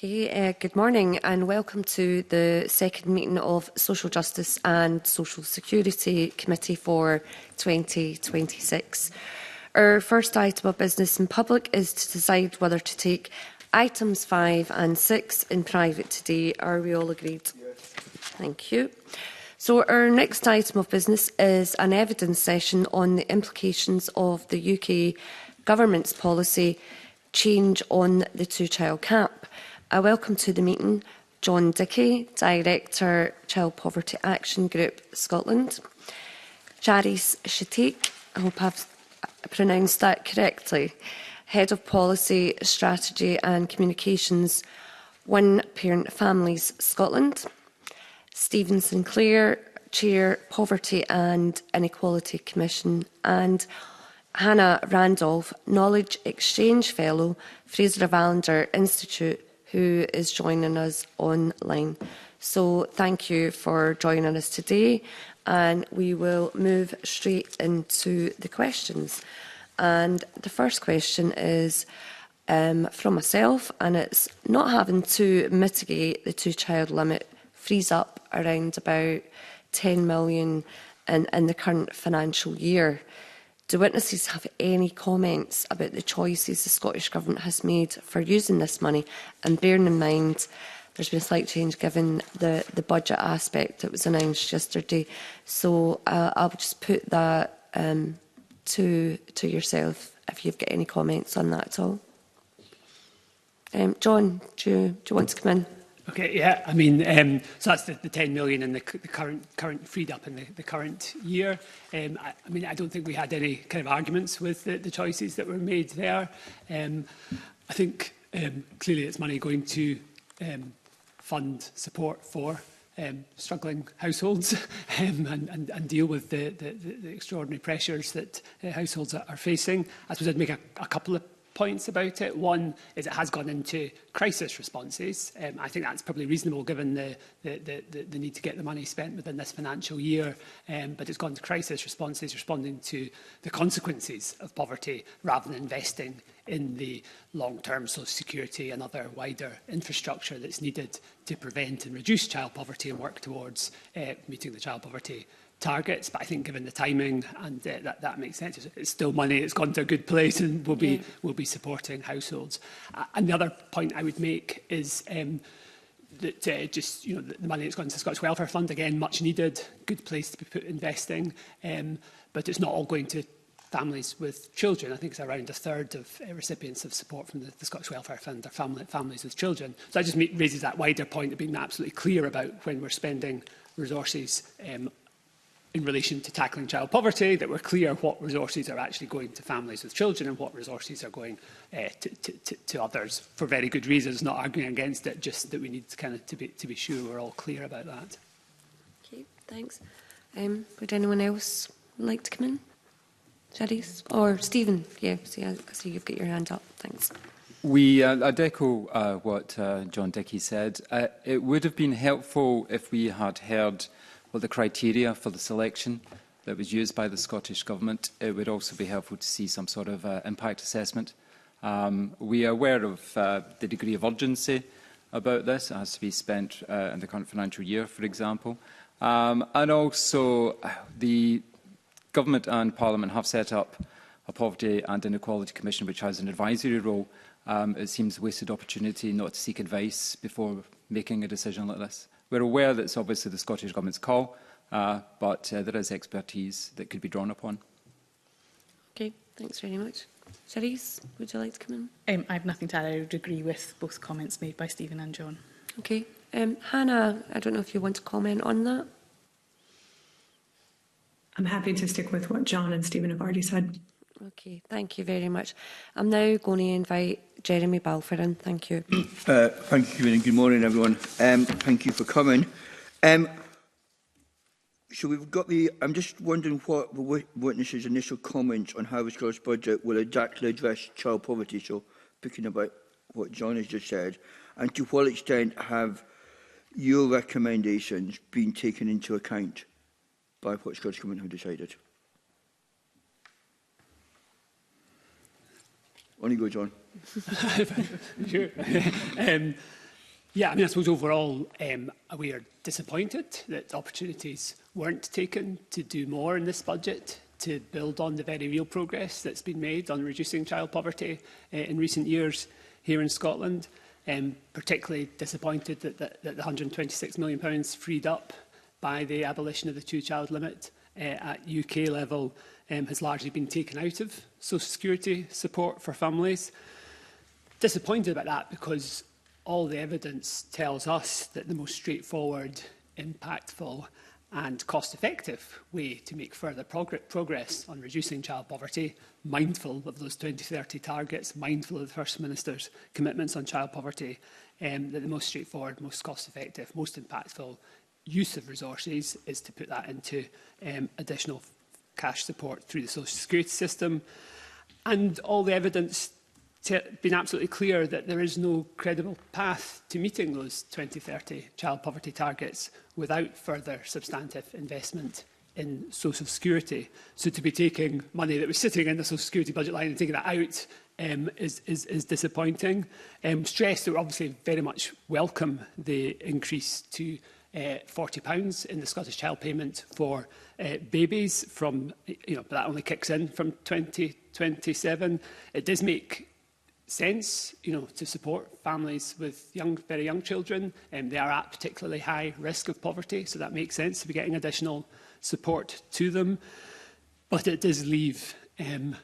Okay, good morning and welcome to the second meeting of Social Justice and Social Security Committee for 2026. Our first item of business in public is to decide whether to take items 5 and 6 in private today. Are we all agreed? Yes. Thank you. So our next item of business is an evidence session on the implications of the UK Government's policy change on the two-child cap. I welcome to the meeting John Dickey, Director, Child Poverty Action Group, Scotland. Charis Shateek, I hope I've pronounced that correctly, Head of Policy, Strategy and Communications, One Parent Families, Scotland. Stephen Sinclair, Chair, Poverty and Inequality Commission, and Hannah Randolph, Knowledge Exchange Fellow, Fraser of Allender Institute, who is joining us online. So thank you for joining us today, and we will move straight into the questions. And the first question is from myself, and it's not having to mitigate the two-child limit frees up around about 10 million in the current financial year. Do witnesses have any comments about the choices the Scottish Government has made for using this money? And bearing in mind, there's been a slight change given the budget aspect that was announced yesterday. So I'll just put that to yourself if you've got any comments on that at all. John, do you want to come in? Okay, yeah, I mean, so that's the 10 million in the current freed up in the current year. I mean, I don't think we had any kind of arguments with the choices that were made there. I think clearly it's money going to fund support for struggling households and deal with the extraordinary pressures that households are facing. I suppose I'd make a couple of points about it. One is it has gone into crisis responses. I think that's probably reasonable given the need to get the money spent within this financial year, but it's gone to crisis responses, responding to the consequences of poverty rather than investing in the long-term social security and other wider infrastructure that's needed to prevent and reduce child poverty and work towards meeting the child poverty targets. But I think given the timing and that makes sense. It's still money, it's gone to a good place and will be supporting households. And the other point I would make is that just the money that's gone to the Scottish Welfare Fund, again, much needed, good place to be put investing, but it's not all going to families with children. I think it's around a third of recipients of support from the Scottish Welfare Fund are families with children. So that just raises that wider point of being absolutely clear about when we're spending resources in relation to tackling child poverty, that we're clear what resources are actually going to families with children and what resources are going to others for very good reasons, not arguing against it, just that we need to be sure we're all clear about that. Okay, thanks. Would anyone else like to come in? Charis? Or Stephen? Yeah, I see you've got your hand up. Thanks. I'd echo what John Dickey said. It would have been helpful if we had heard what the criteria for the selection that was used by the Scottish Government. It would also be helpful to see some sort of impact assessment. We are aware of the degree of urgency about this. It has to be spent in the current financial year, for example. And also, the Government and Parliament have set up a Poverty and Inequality Commission, which has an advisory role. It seems a wasted opportunity not to seek advice before making a decision like this. We're aware that it's obviously the Scottish Government's call, but there is expertise that could be drawn upon. Okay, thanks very much. Charis, would you like to come in? I have nothing to add. I would agree with both comments made by Stephen and John. Okay. Hannah, I don't know if you want to comment on that. I'm happy to stick with what John and Stephen have already said. Okay, thank you very much. I'm now going to invite Jeremy Balfour in. Thank you. Thank you, and good morning, everyone. Thank you for coming. So we've got I'm just wondering what the witnesses' initial comments on how the Scottish budget will exactly address child poverty. So, picking about what John has just said, and to what extent have your recommendations been taken into account by what Scottish Government have decided? On you go, John. Sure. Yeah, I mean, I suppose overall, we are disappointed that opportunities weren't taken to do more in this budget, to build on the very real progress that's been made on reducing child poverty in recent years here in Scotland. Particularly disappointed that the £126 million freed up by the abolition of the two-child limit at UK level has largely been taken out of social security support for families. Disappointed about that because all the evidence tells us that the most straightforward, impactful and cost-effective way to make further progress on reducing child poverty, mindful of those 2030 targets, mindful of the First Minister's commitments on child poverty, that the most straightforward, most cost-effective, most impactful use of resources is to put that into additional cash support through the social security system. And all the evidence been absolutely clear that there is no credible path to meeting those 2030 child poverty targets without further substantive investment in social security. So to be taking money that was sitting in the social security budget line and taking that out is disappointing. Stress that we obviously very much welcome the increase to £40 in the Scottish Child Payment for babies from, but that only kicks in from 2027. It does make sense, to support families with very young children. They are at particularly high risk of poverty, so that makes sense to be getting additional support to them. But it does leave, the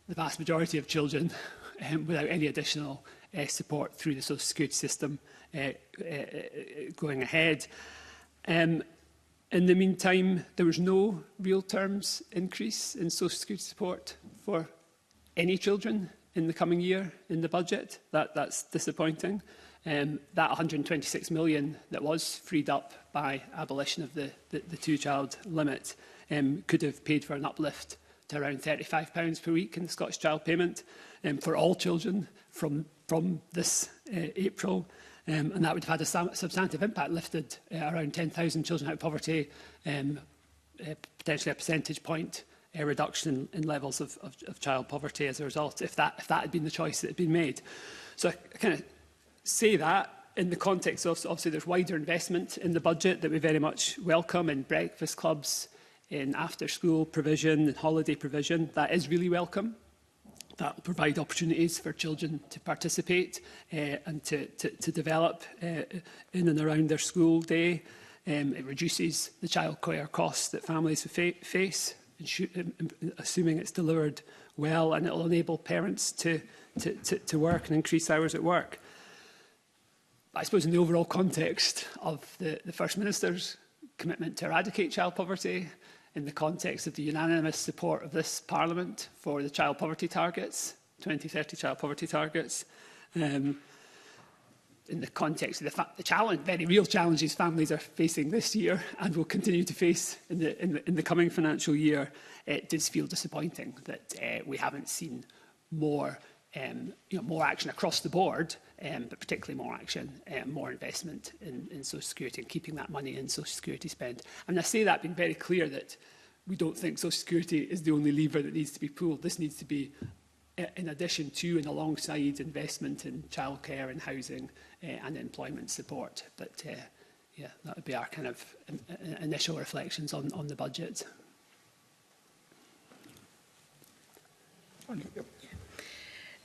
vast majority of children without any additional support through the social security system going ahead. In the meantime, there was no real terms increase in social security support for any children in the coming year in the budget. That's disappointing. That £126 million that was freed up by abolition of the two-child limit could have paid for an uplift to around £35 per week in the Scottish Child Payment for all children from this April. And that would have had a substantive impact, lifted around 10,000 children out of poverty, potentially a percentage point reduction in levels of child poverty as a result, if that had been the choice that had been made. So I kind of say that in the context of, obviously, there's wider investment in the budget that we very much welcome in breakfast clubs, in after-school provision, in holiday provision. That is really welcome. That will provide opportunities for children to participate and to develop in and around their school day. It reduces the childcare costs that families face, assuming it's delivered well, and it will enable parents to work and increase hours at work. But I suppose in the overall context of the First Minister's commitment to eradicate child poverty, in the context of the unanimous support of this Parliament for the child poverty targets, 2030 child poverty targets, in the context of the challenge, very real challenges families are facing this year and will continue to face in the coming financial year, it does feel disappointing that we haven't seen more action across the board, but particularly more action, more investment in social security and keeping that money in social security spend. And I say that being very clear that we don't think social security is the only lever that needs to be pulled. This needs to be in addition to and alongside investment in childcare and housing and employment support. But yeah, that would be our kind of initial reflections on the budget.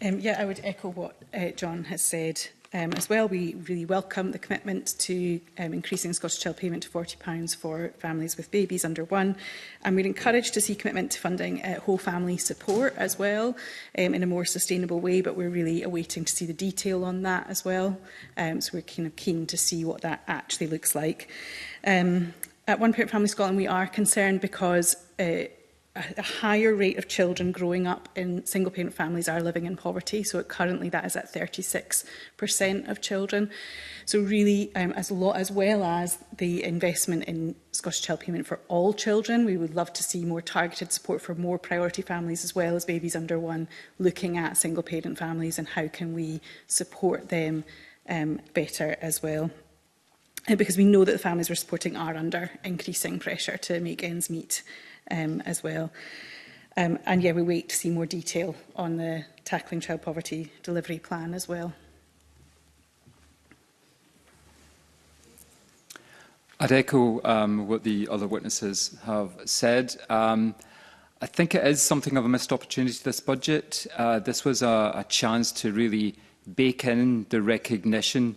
Yeah, I would echo what John has said as well. We really welcome the commitment to increasing Scottish Child Payment to £40 for families with babies under 1. And we're encouraged to see commitment to funding whole family support as well in a more sustainable way, but we're really awaiting to see the detail on that as well. So we're kind of keen to see what that actually looks like. At One Parent Family Scotland, we are concerned because a higher rate of children growing up in single-parent families are living in poverty. So currently that is at 36% of children. So really, as well as the investment in Scottish Child Payment for all children, we would love to see more targeted support for more priority families as well as babies under 1, looking at single-parent families and how can we support them better as well. Because we know that the families we're supporting are under increasing pressure to make ends meet as well. And yeah, we wait to see more detail on the Tackling Child Poverty delivery plan as well. I'd echo what the other witnesses have said. I think it is something of a missed opportunity, this budget. This was a chance to really bake in the recognition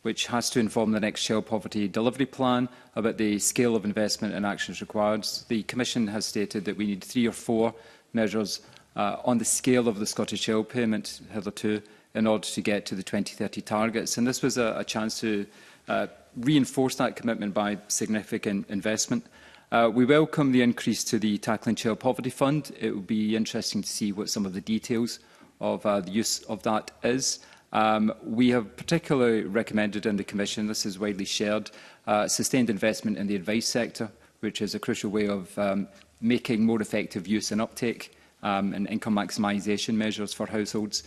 which has to inform the next child poverty delivery plan about the scale of investment and actions required. The Commission has stated that we need 3 or 4 measures on the scale of the Scottish Child Payment hitherto in order to get to the 2030 targets. And this was a chance to reinforce that commitment by significant investment. We welcome the increase to the Tackling Child Poverty Fund. It will be interesting to see what some of the details of the use of that is. We have particularly recommended in the Commission, this is widely shared, sustained investment in the advice sector, which is a crucial way of making more effective use and uptake and income maximisation measures for households.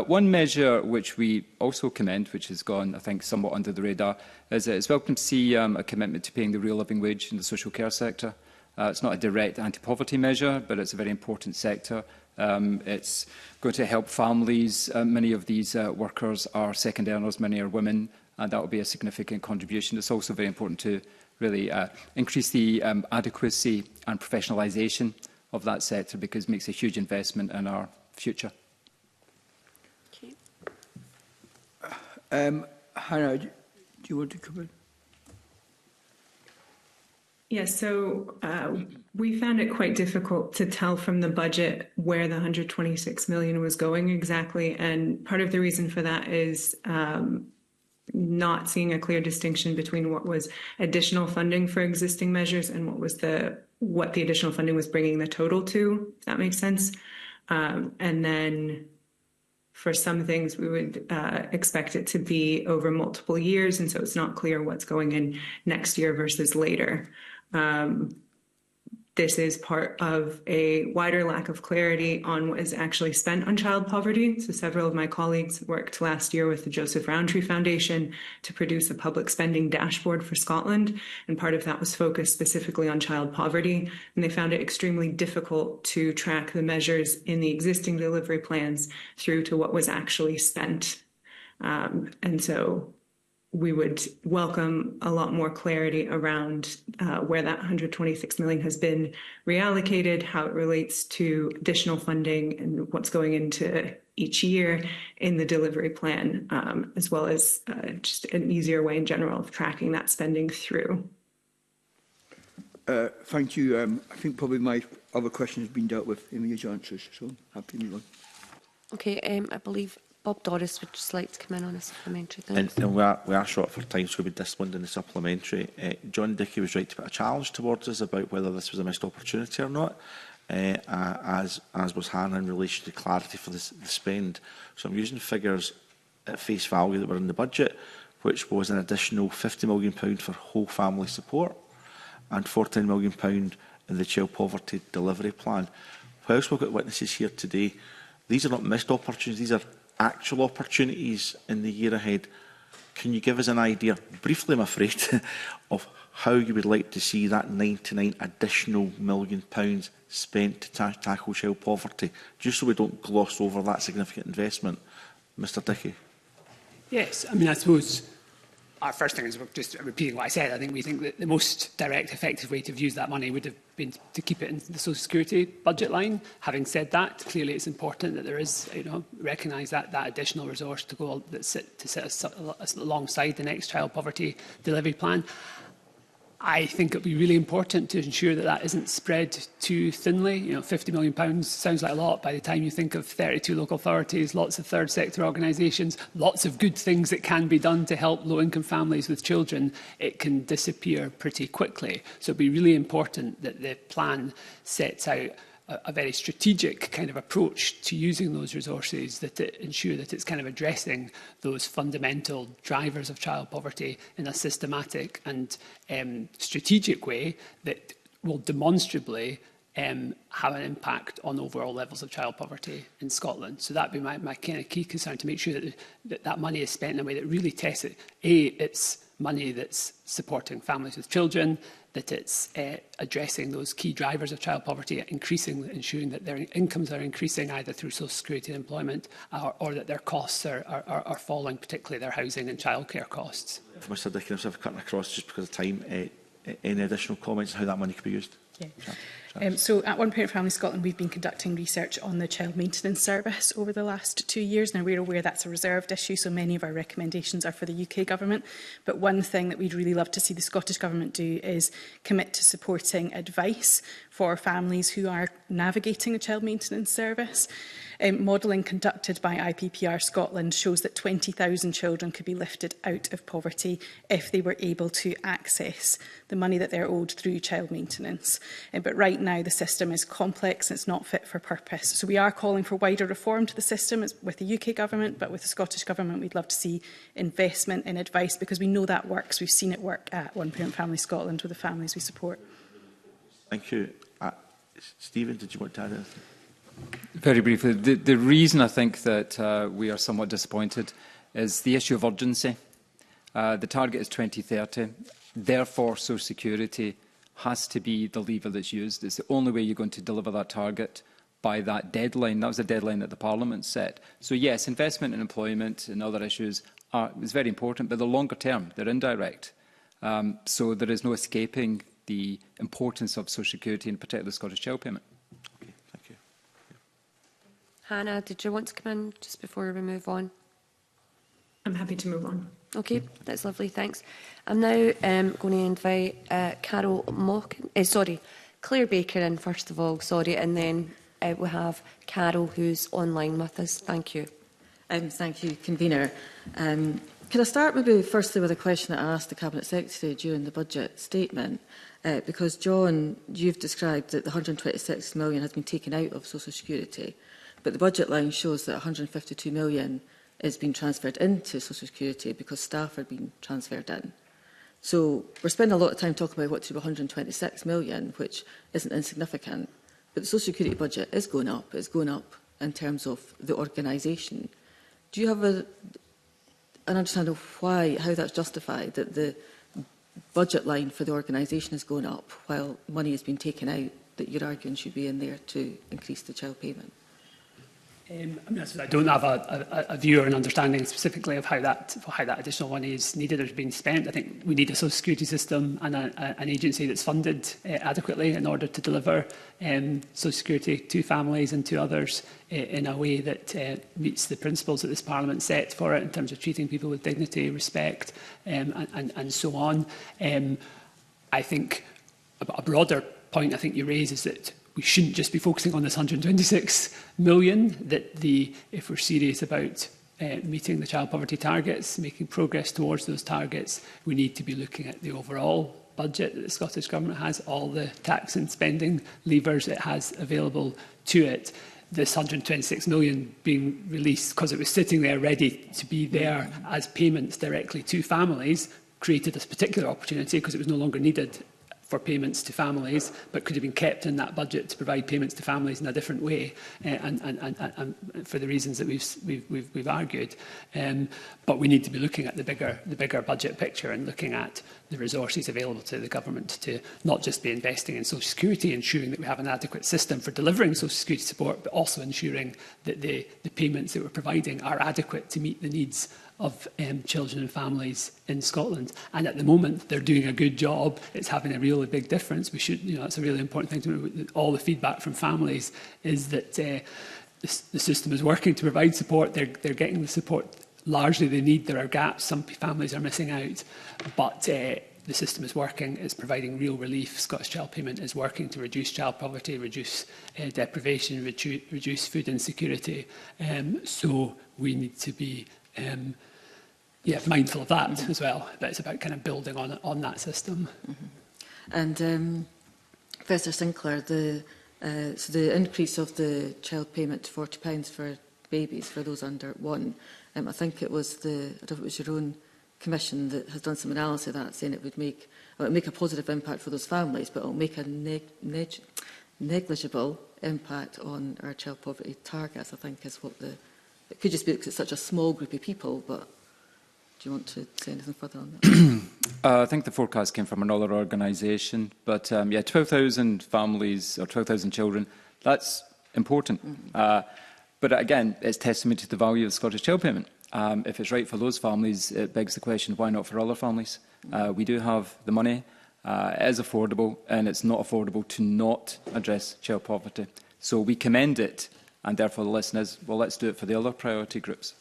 One measure which we also commend, which has gone, I think, somewhat under the radar, is that it's welcome to see a commitment to paying the real living wage in the social care sector. It's not a direct anti-poverty measure, but it's a very important sector. It's going to help families. Many of these workers are second earners, many are women, and that will be a significant contribution. It's also very important to really increase the adequacy and professionalisation of that sector, because it makes a huge investment in our future. Hannah, do you want to come in? Yes, so we found it quite difficult to tell from the budget where the 126 million was going exactly. And part of the reason for that is not seeing a clear distinction between what was additional funding for existing measures and what the additional funding was bringing the total to, if that makes sense. And then for some things, we would expect it to be over multiple years. And so it's not clear what's going in next year versus later. This is part of a wider lack of clarity on what is actually spent on child poverty. So several of my colleagues worked last year with the Joseph Rowntree Foundation to produce a public spending dashboard for Scotland. And part of that was focused specifically on child poverty. And they found it extremely difficult to track the measures in the existing delivery plans through to what was actually spent. And so we would welcome a lot more clarity around where that 126 million has been reallocated, how it relates to additional funding and what's going into each year in the delivery plan, as well as just an easier way in general of tracking that spending through. Thank you. I think probably my other question has been dealt with in your answers, so happy to move on. Okay, I believe Bob Doris would just like to come in on a supplementary. And we are short for time, so we'll be disciplined in the supplementary. John Dickey was right to put a challenge towards us about whether this was a missed opportunity or not, as was Hannah in relation to clarity for the spend. So I'm using figures at face value that were in the budget, which was an additional £50 million for whole family support and £14 million in the child poverty delivery plan. Whilst we've got witnesses here today, these are not missed opportunities, these are actual opportunities in the year ahead. Can you give us an idea, briefly I'm afraid, of how you would like to see that £99 additional million spent to tackle child poverty, just so we don't gloss over that significant investment? Mr Dickey. Yes, I mean, I suppose our first thing is just repeating what I said. I think we think that the most direct, effective way to use that money would have been to keep it in the social security budget line. Having said that, clearly it's important that there is, recognise that additional resource to go to sit alongside the next child poverty delivery plan. I think it would be really important to ensure that that isn't spread too thinly. £50 million sounds like a lot by the time you think of 32 local authorities, lots of third sector organisations, lots of good things that can be done to help low-income families with children. It can disappear pretty quickly. So it would be really important that the plan sets out a very strategic kind of approach to using those resources, that it ensure that it's kind of addressing those fundamental drivers of child poverty in a systematic and strategic way that will demonstrably have an impact on overall levels of child poverty in Scotland. So that would be my kind of key concern, to make sure that that money is spent in a way that really tests it. A, it's money that's supporting families with children, that it's addressing those key drivers of child poverty, ensuring that their incomes are increasing either through social security and employment or that their costs are falling, particularly their housing and childcare costs. If Mr Dickens, I've cutting across just because of time, any additional comments on how that money could be used? Yeah. So at One Parent Family Scotland, we've been conducting research on the child maintenance service over the last 2 years. Now, we're aware that's a reserved issue, so many of our recommendations are for the UK Government. But one thing that we'd really love to see the Scottish Government do is commit to supporting advice for families who are navigating a child maintenance service. Modelling conducted by IPPR Scotland shows that 20,000 children could be lifted out of poverty if they were able to access the money that they're owed through child maintenance. But right now the system is complex and it's not fit for purpose. So we are calling for wider reform to the system with the UK Government, but with the Scottish Government we'd love to see investment in advice because we know that works. We've seen it work at One Parent Family Scotland with the families we support. Thank you. Stephen, did you want to add anything? Very briefly, the reason I think that we are somewhat disappointed is the issue of urgency. The target is 2030. Therefore, social security has to be the lever that's used. It's the only way you're going to deliver that target by that deadline. That was the deadline that the Parliament set. So yes, investment in employment and other issues is very important, but the longer term, they're indirect. So there is no escaping the importance of social security, in particular the Scottish Child Payment. Okay, thank you. Hannah, did you want to come in just before we move on? I'm happy to move on. Okay, that's lovely, thanks. I'm now going to invite Claire Baker in first of all, and then we'll have Carol who's online with us. Thank you. Thank you, Convener. Could I start maybe firstly with a question that I asked the Cabinet Secretary during the budget statement? Because, John, you've described that the 126 million has been taken out of social security, but the budget line shows that 152 million is being transferred into social security because staff are being transferred in. So we're spending a lot of time talking about what to be 126 million, which isn't insignificant, but the social security budget is going up. It's going up in terms of the organisation. Do you have an understanding of how that's justified, that the budget line for the organisation is going up while money is being taken out that you're arguing should be in there to increase the child payment? I don't have a view or an understanding specifically of how that additional money is needed or is being spent. I think we need a social security system and an agency that's funded adequately in order to deliver social security to families and to others in a way that meets the principles that this Parliament set for it in terms of treating people with dignity, respect and so on. I think a broader point I think you raise is that we shouldn't just be focusing on this 126 million, that if we're serious about meeting the child poverty targets, making progress towards those targets, we need to be looking at the overall budget that the Scottish Government has, all the tax and spending levers it has available to it. This 126 million being released because it was sitting there ready to be there as payments directly to families created this particular opportunity because it was no longer needed for payments to families, but could have been kept in that budget to provide payments to families in a different way, and for the reasons that we've argued. But we need to be looking at the bigger budget picture and looking at the resources available to the government to not just be investing in social security, ensuring that we have an adequate system for delivering social security support, but also ensuring that the payments that we're providing are adequate to meet the needs of children and families in Scotland. And at the moment, they're doing a good job. It's having a really big difference. We should, it's a really important thing to know. All the feedback from families is that the system is working to provide support. They're getting the support largely they need. There are gaps. Some families are missing out. But the system is working. It's providing real relief. Scottish Child Payment is working to reduce child poverty, reduce deprivation, reduce food insecurity. So we need to be mindful of that as well, but it's about kind of building on that system. And Professor Sinclair, so the increase of the child payment to £40 for babies for those under 1, I think it was I don't know if it was your own commission that has done some analysis of that, saying it would make a positive impact for those families, but it will make a negligible impact on our child poverty targets. I think is what it could just be because it's such a small group of people, but Do you want to say anything further on that? I think the forecast came from another organisation, but yeah, 12,000 families or 12,000 children, that's important. But again, it's testament to the value of the Scottish Child Payment. If it's right for those families, it begs the question, why not for other families? We do have the money, it is affordable, and it's not affordable to not address child poverty. So we commend it, and therefore the lesson is, well, let's do it for the other priority groups.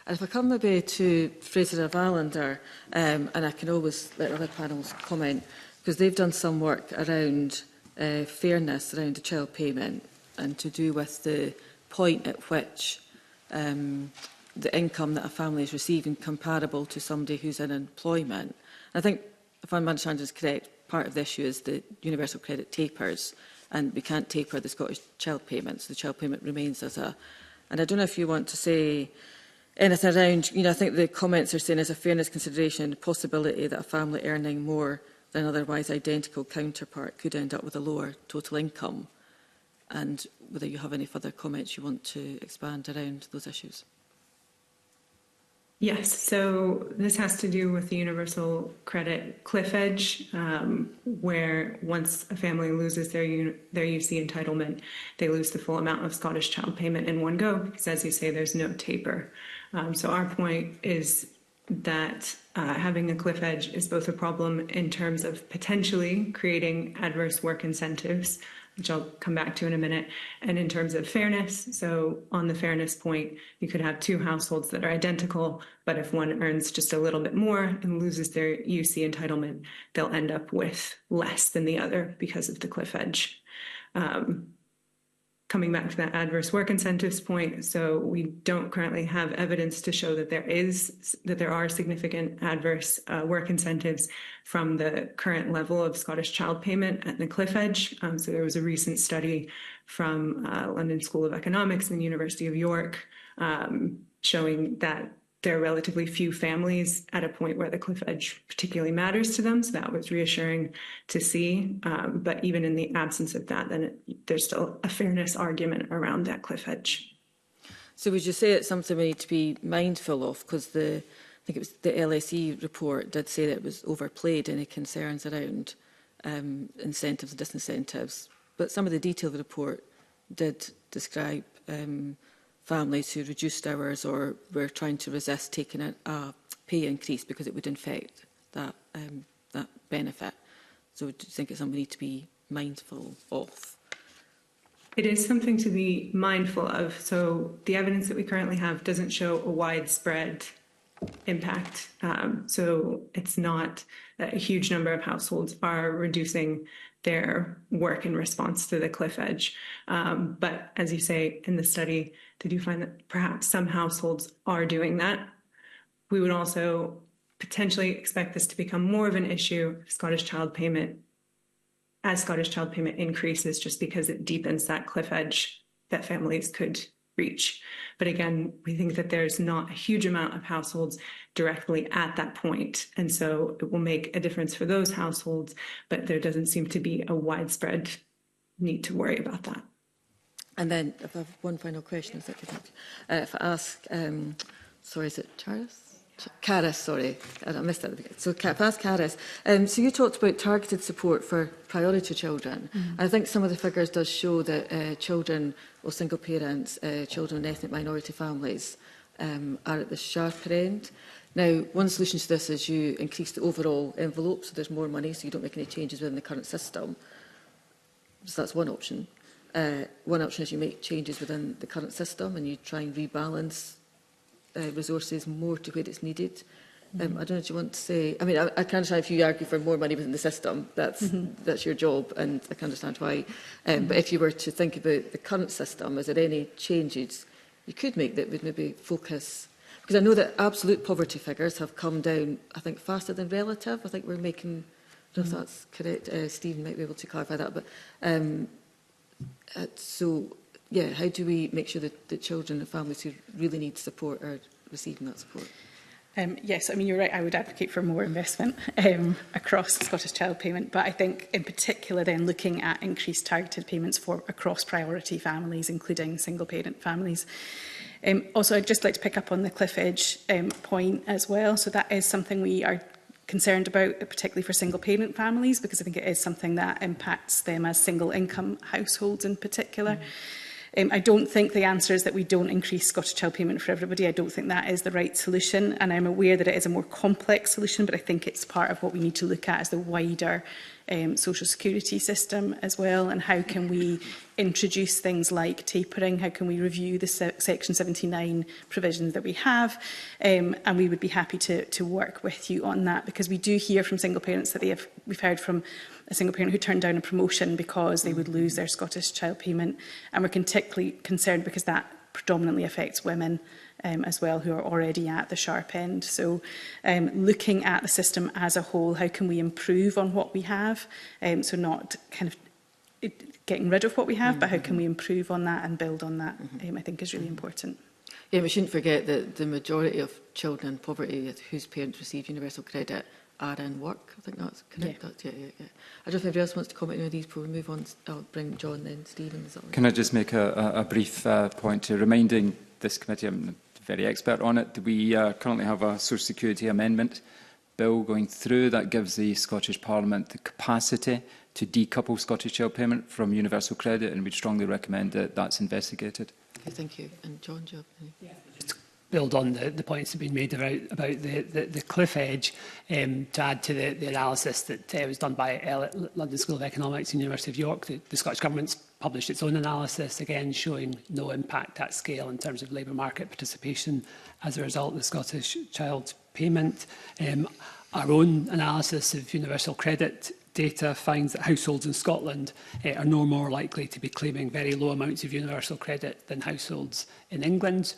And if I come maybe to Fraser of Allender, and I can always let other panels comment, because they've done some work around fairness around the child payment and to do with the point at which the income that a family is receiving comparable to somebody who's in employment. I think, if my understanding is correct, part of the issue is the universal credit tapers, and we can't taper the Scottish child payment, so the child payment remains as a... And I don't know if you want to say anything around, I think the comments are saying as a fairness consideration, the possibility that a family earning more than otherwise identical counterpart could end up with a lower total income, and whether you have any further comments you want to expand around those issues. Yes, so this has to do with the universal credit cliff edge, where once a family loses their UC entitlement, they lose the full amount of Scottish child payment in one go, because as you say, there's no taper. So our point is that having a cliff edge is both a problem in terms of potentially creating adverse work incentives, which I'll come back to in a minute, and in terms of fairness. So on the fairness point, you could have two households that are identical, but if one earns just a little bit more and loses their UC entitlement, they'll end up with less than the other because of the cliff edge. Coming back to that adverse work incentives point, so we don't currently have evidence to show that there are significant adverse work incentives from the current level of Scottish child payment at the cliff edge. So there was a recent study from London School of Economics and the University of York showing that there are relatively few families at a point where the cliff edge particularly matters to them. So that was reassuring to see. But even in the absence of that, then there's still a fairness argument around that cliff edge. So would you say it's something we need to be mindful of? Because I think it was the LSE report did say that it was overplayed, any concerns around incentives and disincentives. But some of the detail of the report did describe families who reduced hours or were trying to resist taking a pay increase because it would infect that benefit. So do you think it's something we need to be mindful of? It is something to be mindful of. So the evidence that we currently have doesn't show a widespread impact. So it's not that a huge number of households are reducing their work in response to the cliff edge. But as you say, in the study, they do find that perhaps some households are doing that. We would also potentially expect this to become more of an issue if Scottish child payment increases, just because it deepens that cliff edge that families could reach. But again, we think that there's not a huge amount of households directly at that point. And so it will make a difference for those households, but there doesn't seem to be a widespread need to worry about that. And then if I have one final question, is that good? If I ask, sorry, is it Charis? Caris, sorry, I missed that at the beginning. So if I ask Caris, so you talked about targeted support for priority children. I think some of the figures does show that children or single parents, children in ethnic minority families are at the sharper end. Now, one solution to this is you increase the overall envelope, so there's more money, so you don't make any changes within the current system. So that's one option. One option is you make changes within the current system and you try and rebalance resources more to where it's needed. I don't know, do you want to say... I mean, I can understand if you argue for more money within the system, that's your job, and I can understand why. But if you were to think about the current system, is there any changes you could make that would maybe focus... Because I know that absolute poverty figures have come down, I think, faster than relative. I think we're making... I don't know if that's correct. Stephen might be able to clarify that. But so, yeah, how do we make sure that the children and families who really need support are receiving that support? Yes, I mean, you're right. I would advocate for more investment across Scottish Child Payment. But I think in particular then looking at increased targeted payments for across priority families, including single parent families. Also, I'd just like to pick up on the cliff edge point as well. So that is something we are concerned about, particularly for single parent families, because I think it is something that impacts them as single income households in particular. I don't think the answer is that we don't increase Scottish Child Payment for everybody. I don't think that is the right solution, and I'm aware that it is a more complex solution, but I think it's part of what we need to look at as the wider social security system as well, and how can we introduce things like tapering, how can we review the Section 79 provisions that we have, and we would be happy to work with you on that, because we do hear from single parents that we've heard from a single parent who turned down a promotion because they would lose their Scottish Child Payment, and we're particularly concerned because that predominantly affects women as well, who are already at the sharp end. So looking at the system as a whole, how can we improve on what we have? So not kind of getting rid of what we have, but how can we improve on that and build on that, I think is really important. Yeah, we shouldn't forget that the majority of children in poverty whose parents receive universal credit are in work. I think that's correct. Yeah. I don't know if anybody else wants to comment on these before we move on. I'll bring John then, Stephen. Can I just make a brief point to reminding this committee, I'm very expert on it, we currently have a Social Security Amendment Bill going through that gives the Scottish Parliament the capacity to decouple Scottish Child Payment from universal credit, and we'd strongly recommend that that's investigated. Okay, thank you. And John, do you have any? Yeah. Build on the points that have been made about the cliff edge, to add to the analysis that was done by London School of Economics and University of York. The Scottish Government's published its own analysis, again showing no impact at scale in terms of labour market participation as a result of the Scottish Child Payment. Our own analysis of universal credit data finds that households in Scotland are no more likely to be claiming very low amounts of universal credit than households in England.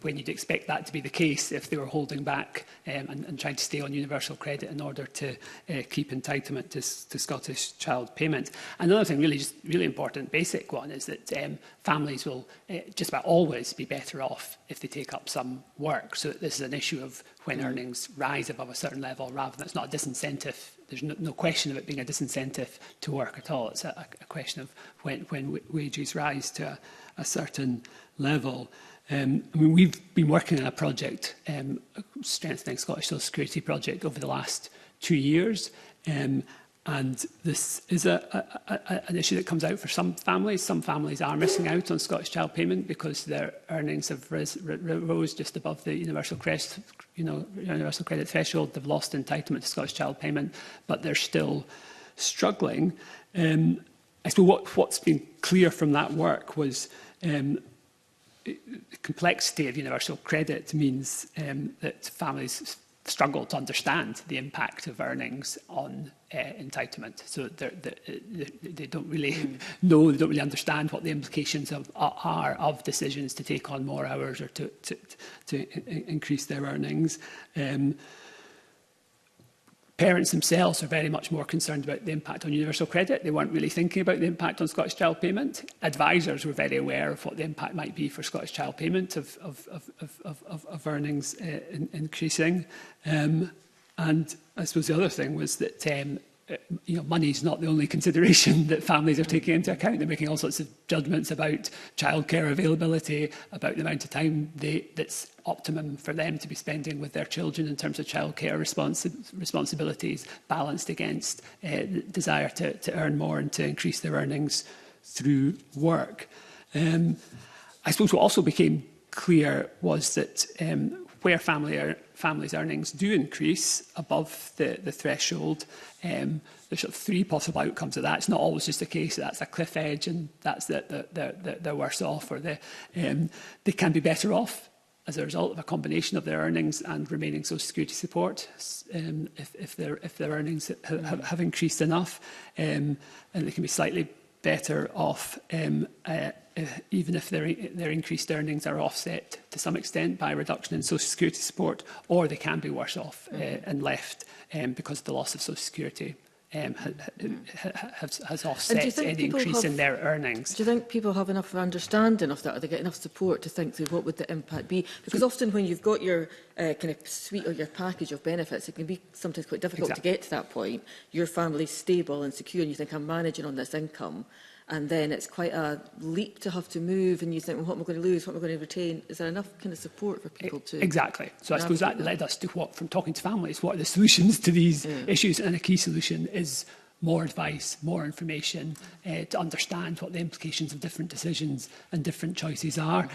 When you'd expect that to be the case if they were holding back and trying to stay on universal credit in order to keep entitlement to Scottish Child Payment. Another thing, really important, basic one, is that families will just about always be better off if they take up some work. So this is an issue of when earnings rise above a certain level, rather than it's not a disincentive. There's no question of it being a disincentive to work at all. It's a question of when wages rise to a certain level. I mean, we've been working on a project, Strengthening Scottish Social Security project, over the last 2 years. And this is an issue that comes out for some families. Some families are missing out on Scottish Child Payment because their earnings have rose just above the universal credit threshold. They've lost entitlement to Scottish Child Payment, but they're still struggling. I suppose what's been clear from that work was the complexity of universal credit means that families struggle to understand the impact of earnings on entitlement. So they don't really know, they don't really understand what the implications are of decisions to take on more hours or to increase their earnings. Parents themselves are very much more concerned about the impact on universal credit. They weren't really thinking about the impact on Scottish Child Payment. Advisors were very aware of what the impact might be for Scottish Child Payment of earnings increasing. And I suppose the other thing was that money is not the only consideration that families are taking into account. They're making all sorts of judgments about childcare availability, about the amount of time that's optimum for them to be spending with their children in terms of childcare responsibilities, balanced against the desire to earn more and to increase their earnings through work. I suppose what also became clear was that where families' earnings do increase above the threshold, there's sort of three possible outcomes of that. It's not always just the case that that's a cliff edge and that's they're worse off, or they can be better off as a result of a combination of their earnings and remaining social security support, if their earnings have increased enough, and they can be slightly better off even if their increased earnings are offset to some extent by a reduction in social security support, or they can be worse off and left because of the loss of social security has offset any increase in their earnings. Do you think people have enough understanding of that? Or they get enough support to think through what would the impact be? Because often when you've got your kind of suite or your package of benefits, it can be sometimes quite difficult to get to that point. Your family's stable and secure and you think, I'm managing on this income. and then it's quite a leap to have to move, and you think, well, what am I going to lose, what am I going to retain? Is there enough kind of support for people to... Exactly. So I suppose that led us to from talking to families, what are the solutions to these issues? And a key solution is more advice, more information to understand what the implications of different decisions and different choices are.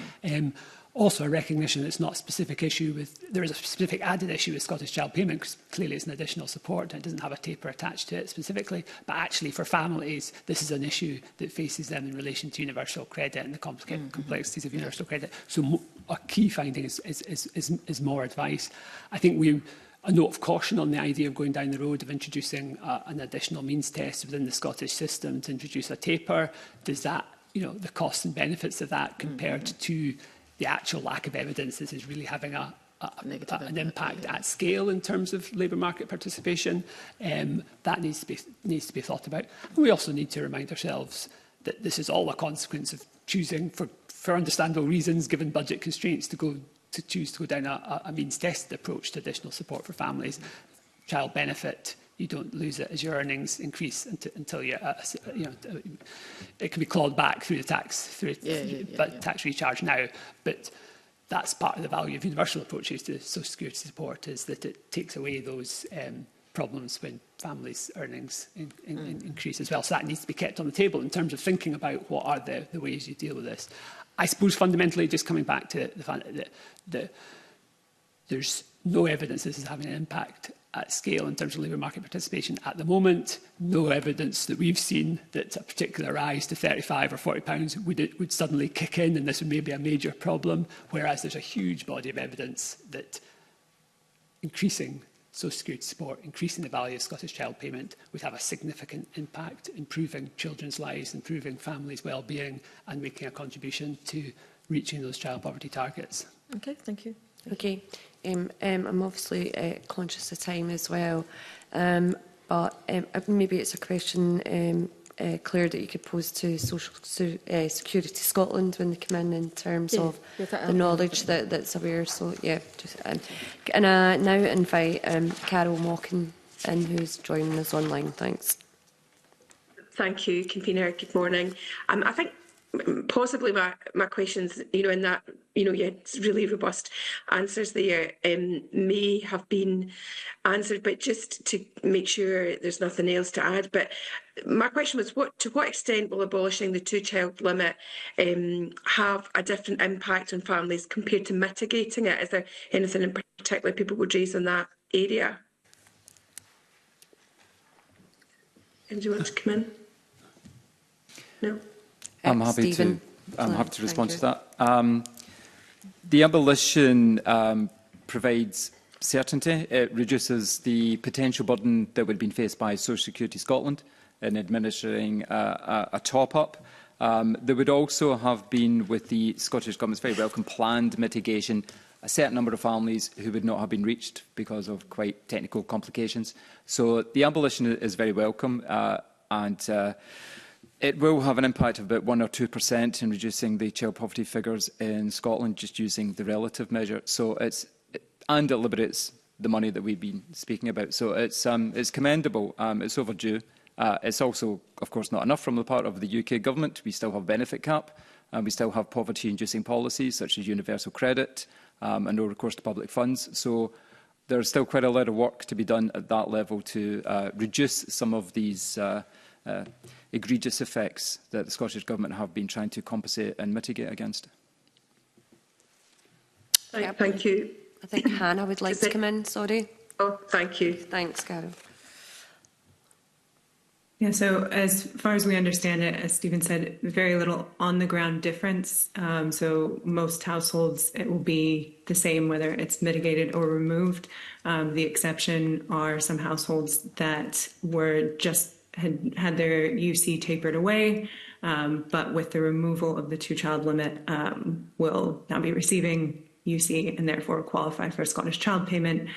Also a recognition that it's not a specific issue with, there is a specific added issue with Scottish Child Payment, because clearly it's an additional support and it doesn't have a taper attached to it specifically, but actually for families this is an issue that faces them in relation to universal credit and the complexities of universal credit. So a key finding is more advice. I think a note of caution on the idea of going down the road of introducing an additional means test within the Scottish system to introduce a taper. Does that, the costs and benefits of that compared to the actual lack of evidence this is really having an impact at scale in terms of labour market participation, that needs to be thought about. And we also need to remind ourselves that this is all a consequence of choosing, for understandable reasons, given budget constraints, to choose to go down a means-tested approach to additional support for families. Child benefit, you don't lose it as your earnings increase until you it can be clawed back through the tax, tax recharge now. But that's part of the value of universal approaches to social security support, is that it takes away those problems when families' earnings increase as well. So that needs to be kept on the table in terms of thinking about what are the ways you deal with this. I suppose fundamentally, just coming back to the fact that there's no evidence this is having an impact at scale in terms of labour market participation at the moment. No evidence that we've seen that a particular rise to £35 or £40 would suddenly kick in and this would maybe be a major problem, whereas there's a huge body of evidence that increasing social security support, increasing the value of Scottish Child Payment would have a significant impact, improving children's lives, improving families' well-being and making a contribution to reaching those child poverty targets. Okay, thank you. Okay. I'm obviously conscious of time as well, but maybe it's a question, Claire, that you could pose to Social Security Scotland when they come in terms of the knowledge that's aware. So, yeah. And I now invite Carol Mockin in, who's joining us online. Thanks. Thank you, Convener. Good morning. I think possibly my questions, in that, it's really robust answers there, may have been answered, but just to make sure there's nothing else to add. But my question was, to what extent will abolishing the two-child limit have a different impact on families compared to mitigating it? Is there anything in particular people would raise on that area? And do you want to come in? No? I'm happy to respond to that. The abolition provides certainty. It reduces the potential burden that would have been faced by Social Security Scotland in administering a top-up. There would also have been, with the Scottish Government's very welcome planned mitigation, a certain number of families who would not have been reached because of quite technical complications. So the abolition is very welcome, and it will have an impact of about 1 or 2% in reducing the child poverty figures in Scotland, just using the relative measure. So and it liberates the money that we've been speaking about. So it's commendable. It's overdue. It's also, of course, not enough from the part of the UK government. We still have benefit cap, and we still have poverty-inducing policies such as universal credit and no recourse to public funds. So there's still quite a lot of work to be done at that level to reduce some of these egregious effects that the Scottish Government have been trying to compensate and mitigate against. Thank you. I think Hannah would like to come in, sorry. Oh, thank you. Thanks, Carol. Yeah, so as far as we understand it, as Stephen said, very little on-the-ground difference. So most households, it will be the same whether it's mitigated or removed. The exception are some households that were just had their UC tapered away, but with the removal of the two-child limit, will now be receiving UC and therefore qualify for Scottish Child Payment,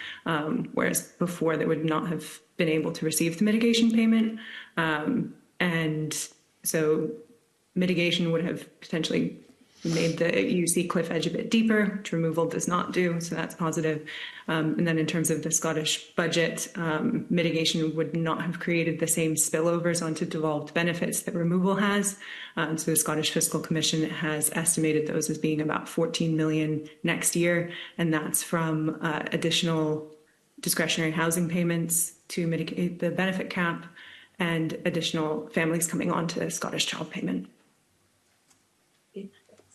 whereas before they would not have been able to receive the mitigation payment. And so mitigation would have potentially We made the UC cliff edge a bit deeper, which removal does not do, so that's positive. And then in terms of the Scottish budget, mitigation would not have created the same spillovers onto devolved benefits that removal has. So the Scottish Fiscal Commission has estimated those as being about 14 million next year, and that's from additional discretionary housing payments to mitigate the benefit cap and additional families coming onto the Scottish Child Payment.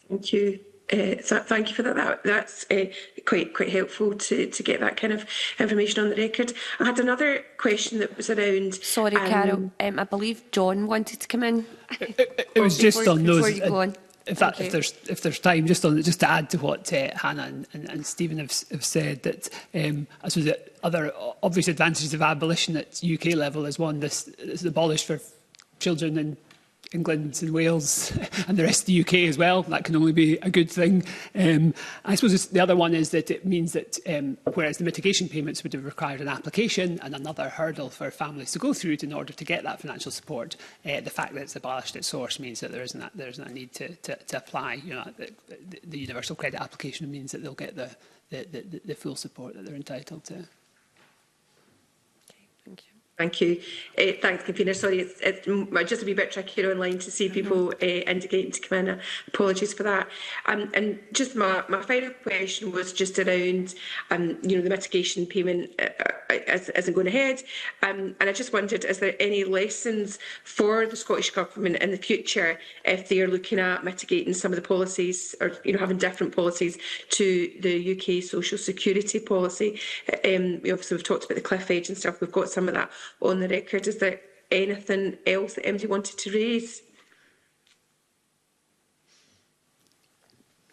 Thank you. Thank you for that. That's quite helpful to get that kind of information on the record. I had another question that was around. Sorry, Carol. I believe John wanted to come in. It was just on those. Before you go on. In fact, if there's time, just to add to what Hannah and Stephen have said, that I suppose that other obvious advantages of abolition at UK level is one, this is abolished for children in England and Wales and the rest of the UK as well. That can only be a good thing. I suppose the other one is that it means that whereas the mitigation payments would have required an application and another hurdle for families to go through in order to get that financial support, the fact that it's abolished at source means that there isn't a need to apply. You know, the universal credit application means that they'll get the full support that they're entitled to. Thank you. Thank you. Thanks, Convener. Sorry, it's just a wee bit trickier online to see people indicating to come in. Apologies for that. And just my final question was just around, the mitigation payment isn't going ahead. And I just wondered, is there any lessons for the Scottish Government in the future if they are looking at mitigating some of the policies or, having different policies to the UK social security policy? Obviously, we've talked about the cliff edge and stuff. We've got some of that on the record. Is there anything else that MD wanted to raise?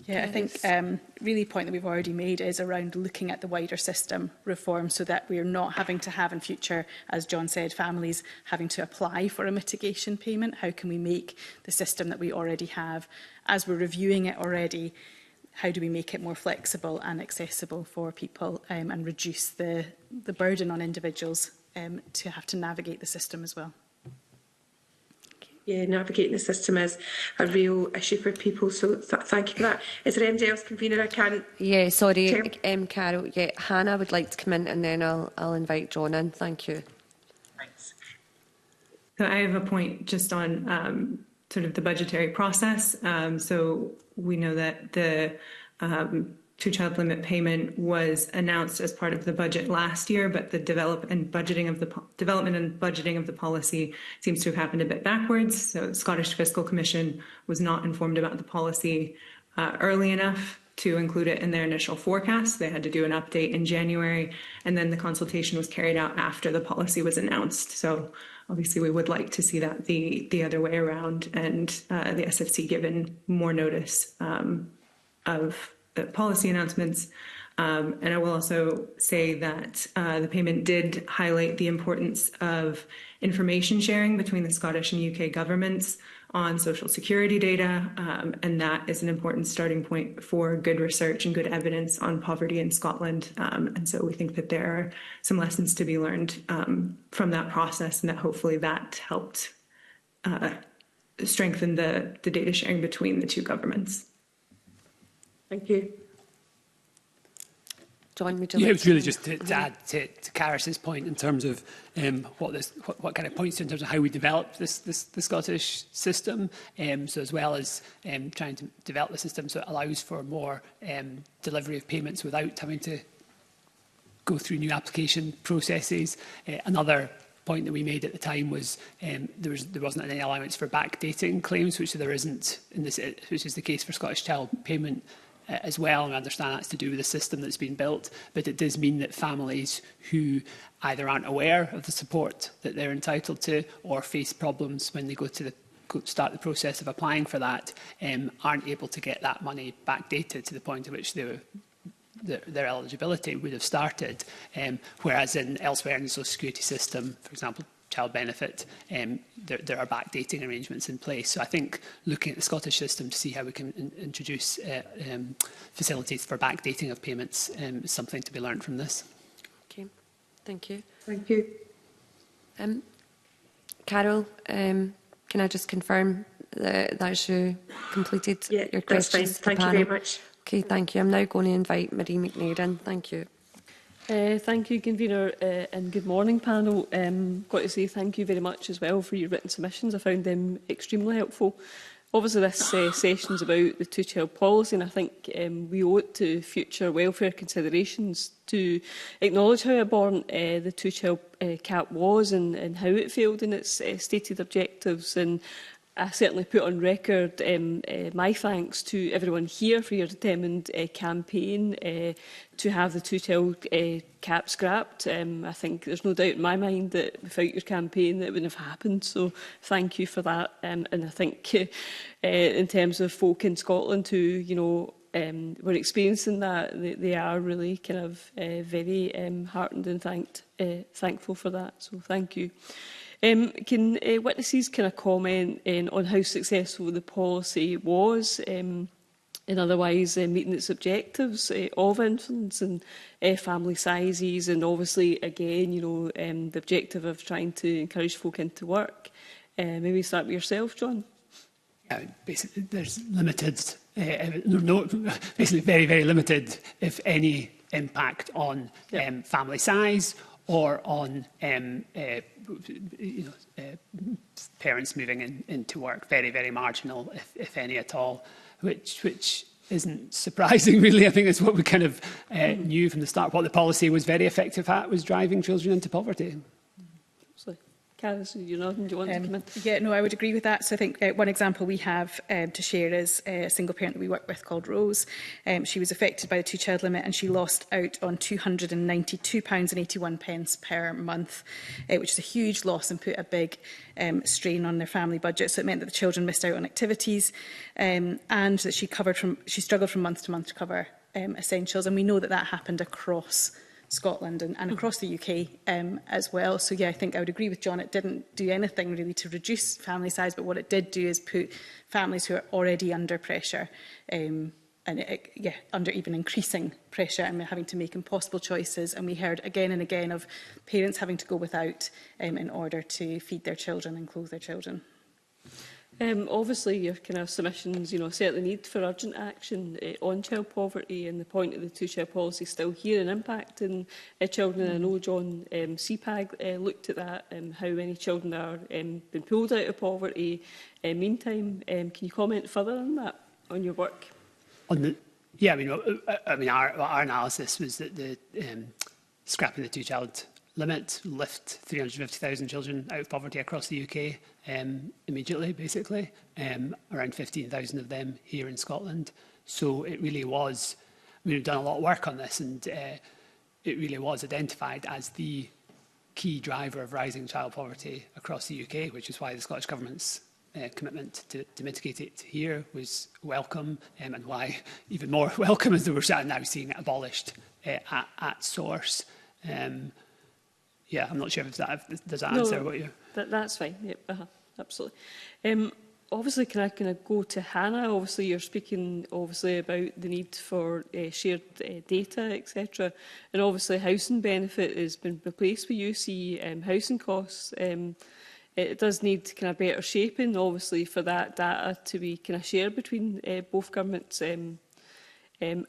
Yeah, I think really the point that we've already made is around looking at the wider system reform so that we're not having to have in future, as John said, families having to apply for a mitigation payment. How can we make the system that we already have, as we're reviewing it already, how do we make it more flexible and accessible for people and reduce the burden on individuals to have to navigate the system as well? Yeah, navigating the system is a real issue for people, so thank you for that. Is there anybody else, Convener? I can't... Yeah, sorry, Carol. Yeah, Hannah would like to come in and then I'll invite John in. Thank you. Thanks. So I have a point just on sort of the budgetary process. So we know that the two-child limit payment was announced as part of the budget last year, but the development and budgeting of the policy seems to have happened a bit backwards. So the Scottish Fiscal Commission was not informed about the policy early enough to include it in their initial forecast. They had to do an update in January, and then the consultation was carried out after the policy was announced. So obviously we would like to see that the other way around, and the SFC given more notice of the policy announcements. And I will also say that the payment did highlight the importance of information sharing between the Scottish and UK governments on social security data, and that is an important starting point for good research and good evidence on poverty in Scotland. And so we think that there are some lessons to be learned from that process, and that hopefully that helped strengthen the data sharing between the two governments. Thank you. John, would you Yeah, like it was really just to add to Carys's point in terms of what kind of points to in terms of how we develop the Scottish system. So as well as trying to develop the system so it allows for more delivery of payments without having to go through new application processes. Another point that we made at the time was there wasn't any allowance for backdating claims, which there isn't in this, which is the case for Scottish Child Payment as well, and I understand that's to do with the system that's been built, but it does mean that families who either aren't aware of the support that they're entitled to or face problems when they go to start the process of applying for that aren't able to get that money backdated to the point at which their eligibility would have started, whereas elsewhere in the social security system, for example, child benefit, there are backdating arrangements in place. So I think looking at the Scottish system to see how we can introduce facilities for backdating of payments is something to be learned from this. Okay, thank you. Thank you. Carol, can I just confirm that's you completed Yeah, your that's fine. questions to the Thank you panel. very much. Okay, thank you. I'm now going to invite Marie McNair in. Thank you. Thank you, Convener, and good morning, panel. Got to say thank you very much as well for your written submissions. I found them extremely helpful. Obviously, this session is about the two-child policy, and I think we owe it to future welfare considerations to acknowledge how abhorrent the two-child cap was and how it failed in its stated objectives. And I certainly put on record my thanks to everyone here for your determined campaign to have the two-child cap scrapped. I think there's no doubt in my mind that without your campaign that wouldn't have happened. So thank you for that. And I think in terms of folk in Scotland who, you know, were experiencing that, they are really kind of very heartened and thankful for that. So thank you. Can witnesses kind of comment on how successful the policy was in otherwise meeting its objectives of influence and family sizes, and obviously again, you know, the objective of trying to encourage folk into work? Maybe start with yourself, John. Basically, there's limited, basically very, very limited, if any, impact on family size or on parents moving into work. Very, very marginal, if any at all, which isn't surprising, really. I think that's what we kind of knew from the start. What the policy was very effective at was driving children into poverty. Caris, you're nodding. Do you want to come in? Yeah, no, I would agree with that. So I think one example we have to share is a single parent that we work with called Rose. She was affected by the two-child limit and she lost out on £292.81 per month, which is a huge loss and put a big strain on their family budget. So it meant that the children missed out on activities and that she struggled from month to month to cover essentials. And we know that that happened across Scotland and across the UK as well. So yeah, I think I would agree with John. It didn't do anything really to reduce family size, but what it did do is put families who are already under pressure under even increasing pressure and having to make impossible choices. And we heard again and again of parents having to go without in order to feed their children and clothe their children. Obviously, your kind of submissions, you know, certainly need for urgent action on child poverty, and the point of the two-child policy is still here and impacting children. I know John CPAG looked at that, how many children are being pulled out of poverty. Meantime, can you comment further on that, on your work? Yeah, I mean, our analysis was that the scrapping the two-child limit lift 350,000 children out of poverty across the UK immediately, basically, around 15,000 of them here in Scotland. So it really was, we've done a lot of work on this, and it really was identified as the key driver of rising child poverty across the UK, which is why the Scottish Government's commitment to mitigate it here was welcome, and why even more welcome is that we're now seeing it abolished at source. Yeah, I'm not sure if does that answer what you... That's fine, yep, absolutely. Obviously, can I kind of go to Hannah? Obviously, you're speaking obviously about the need for shared data, etc. And obviously, housing benefit has been replaced with UC housing costs. It does need kind of better shaping, obviously, for that data to be kind of shared between both governments. Are you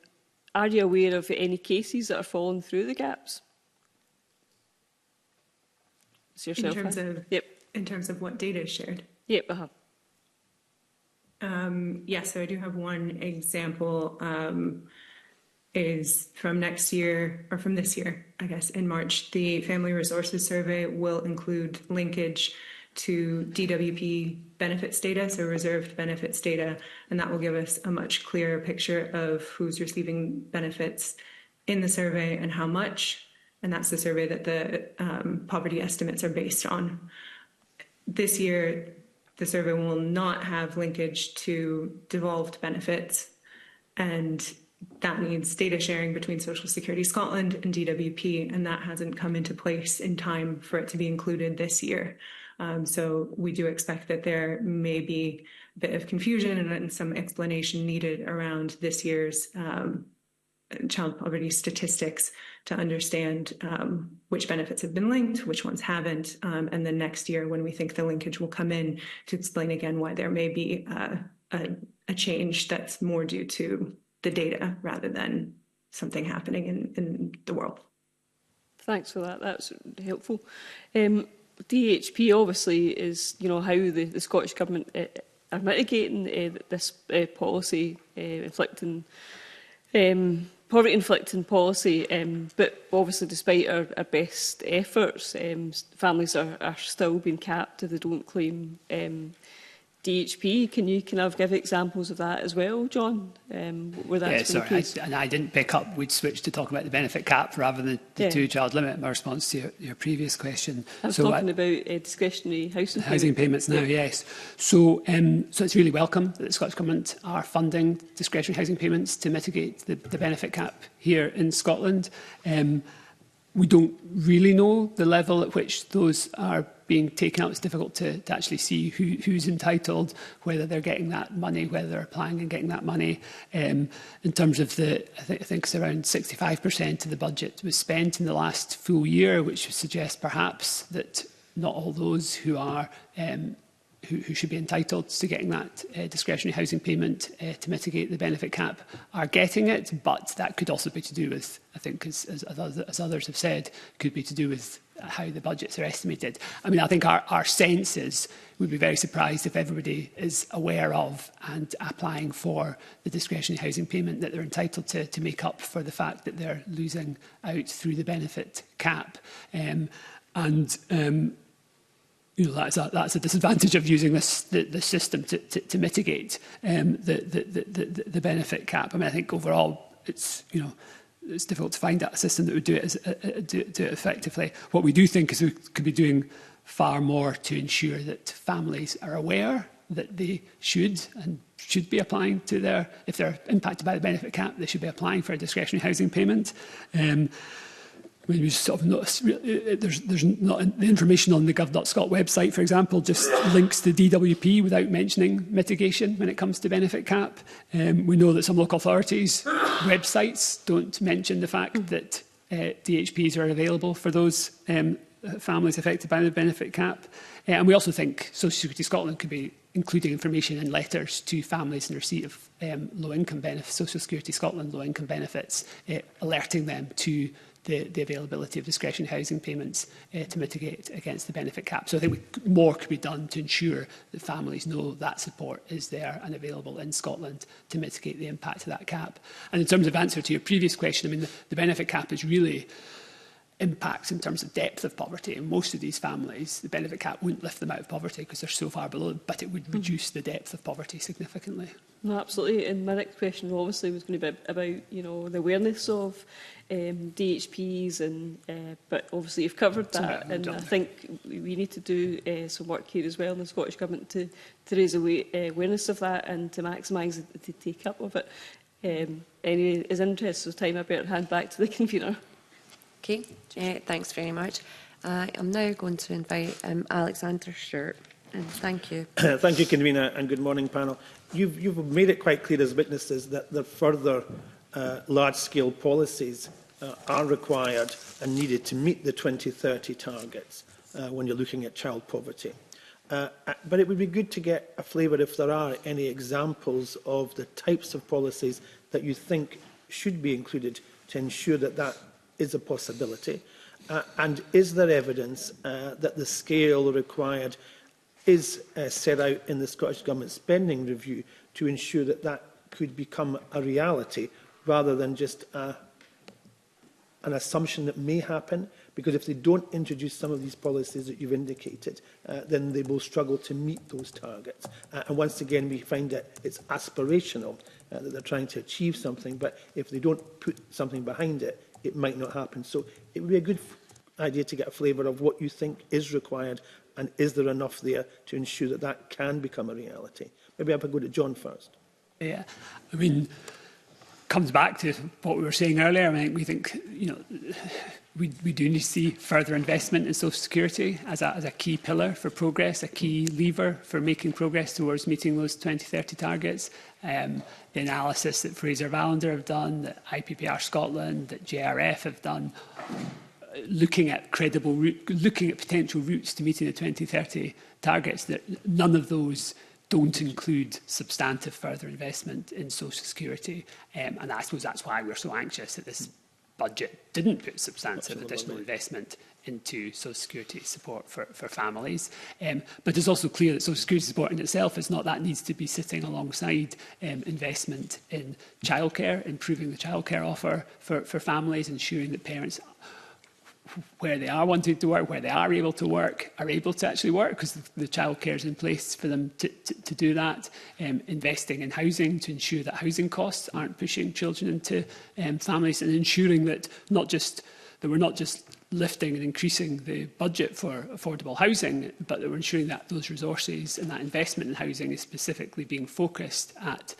aware of any cases that are falling through the gaps? Yourself, in terms of what data is shared? Yep, Yes, so I do have one example. Is from next year, or from this year, I guess, in March. The Family Resources Survey will include linkage to DWP benefits data, so reserved benefits data, and that will give us a much clearer picture of who's receiving benefits in the survey and how much. And that's the survey that the poverty estimates are based on. This year, the survey will not have linkage to devolved benefits, and that needs data sharing between Social Security Scotland and DWP, and that hasn't come into place in time for it to be included this year. So we do expect that there may be a bit of confusion and some explanation needed around this year's child poverty statistics to understand which benefits have been linked, which ones haven't, and then next year when we think the linkage will come in to explain again why there may be a change that's more due to the data rather than something happening in the world. Thanks for that. That's helpful. DHP obviously is, how the Scottish Government are mitigating this policy, inflicting poverty-inflicting policy, but obviously despite our best efforts, families are still being capped if they don't claim DHP. Can you kind of give examples of that as well, John? Where that's been the case? And I didn't pick up. We'd switched to talking about the benefit cap rather than the two-child limit in my response to your previous question. I was talking about discretionary housing payments now, yes. So it's really welcome that the Scottish Government are funding discretionary housing payments to mitigate the benefit cap here in Scotland. We don't really know the level at which those are being taken out. It's difficult to actually see who's entitled, whether they're getting that money, whether they're applying and getting that money. In terms of I think it's around 65% of the budget was spent in the last full year, which would suggest perhaps that not all those who are who should be entitled to getting that discretionary housing payment to mitigate the benefit cap are getting it, but that could also be to do with, I think, as others have said, could be to do with how the budgets are estimated. I mean, I think our sense is we'd be very surprised if everybody is aware of and applying for the discretionary housing payment that they're entitled to make up for the fact that they're losing out through the benefit cap. That's a disadvantage of using the system to mitigate the benefit cap. I mean, I think overall it's difficult to find a system that would do it effectively. What we do think is we could be doing far more to ensure that families are aware that they should be applying to if they're impacted by the benefit cap, they should be applying for a discretionary housing payment. I mean, we sort of noticed there's not the information on the gov.scot website, for example, just links to DWP without mentioning mitigation when it comes to benefit cap. We know that some local authorities' websites don't mention the fact that DHPs are available for those families affected by the benefit cap. And we also think Social Security Scotland could be including information in letters to families in receipt of low-income benefits, Social Security Scotland low-income benefits, alerting them to the availability of discretionary housing payments to mitigate against the benefit cap. So I think more could be done to ensure that families know that support is there and available in Scotland to mitigate the impact of that cap. And in terms of answer to your previous question, I mean, the benefit cap is really impacts in terms of depth of poverty. And most of these families, the benefit cap wouldn't lift them out of poverty because they're so far below, but it would reduce the depth of poverty significantly. No, absolutely. And my next question obviously was going to be about, the awareness of DHPs, but obviously you've covered that, and I think we need to do some work here as well in the Scottish Government to raise awareness of that and to maximise the take-up of it. Anyway, in the interest of time, I better hand back to the convener. Okay, thanks very much. I'm now going to invite Alexander Stewart. And thank you. Thank you, Convener, and good morning, panel. You've made it quite clear as witnesses that the further large-scale policies are required and needed to meet the 2030 targets when you're looking at child poverty. But it would be good to get a flavour if there are any examples of the types of policies that you think should be included to ensure that that is a possibility. And is there evidence that the scale required is set out in the Scottish Government spending review to ensure that that could become a reality rather than just an assumption that may happen? Because if they don't introduce some of these policies that you've indicated, then they will struggle to meet those targets. And once again, we find that it's aspirational, that they're trying to achieve something, but if they don't put something behind it, it might not happen. So it would be a good idea to get a flavour of what you think is required and is there enough there to ensure that that can become a reality. Maybe I could go to John first. Yeah, I mean, comes back to what we were saying earlier. I mean, we think, we do need to see further investment in social security as a key pillar for progress, a key lever for making progress towards meeting those 2030 targets. The analysis that Fraser Valander have done, that IPPR Scotland, that JRF have done, looking at looking at potential routes to meeting the 2030 targets, that none of those don't include substantive further investment in social security. And I suppose that's why we're so anxious that this budget didn't put substantive additional investment into social security support for families. But it's also clear that social security support in itself is not that needs to be sitting alongside investment in childcare, improving the childcare offer for families, ensuring that parents, where they are wanting to work, where they are able to work, are able to actually work because the childcare is in place for them to do that. Investing in housing to ensure that housing costs aren't pushing children into families, and ensuring that we're not just lifting and increasing the budget for affordable housing, but that we're ensuring that those resources and that investment in housing is specifically being focused at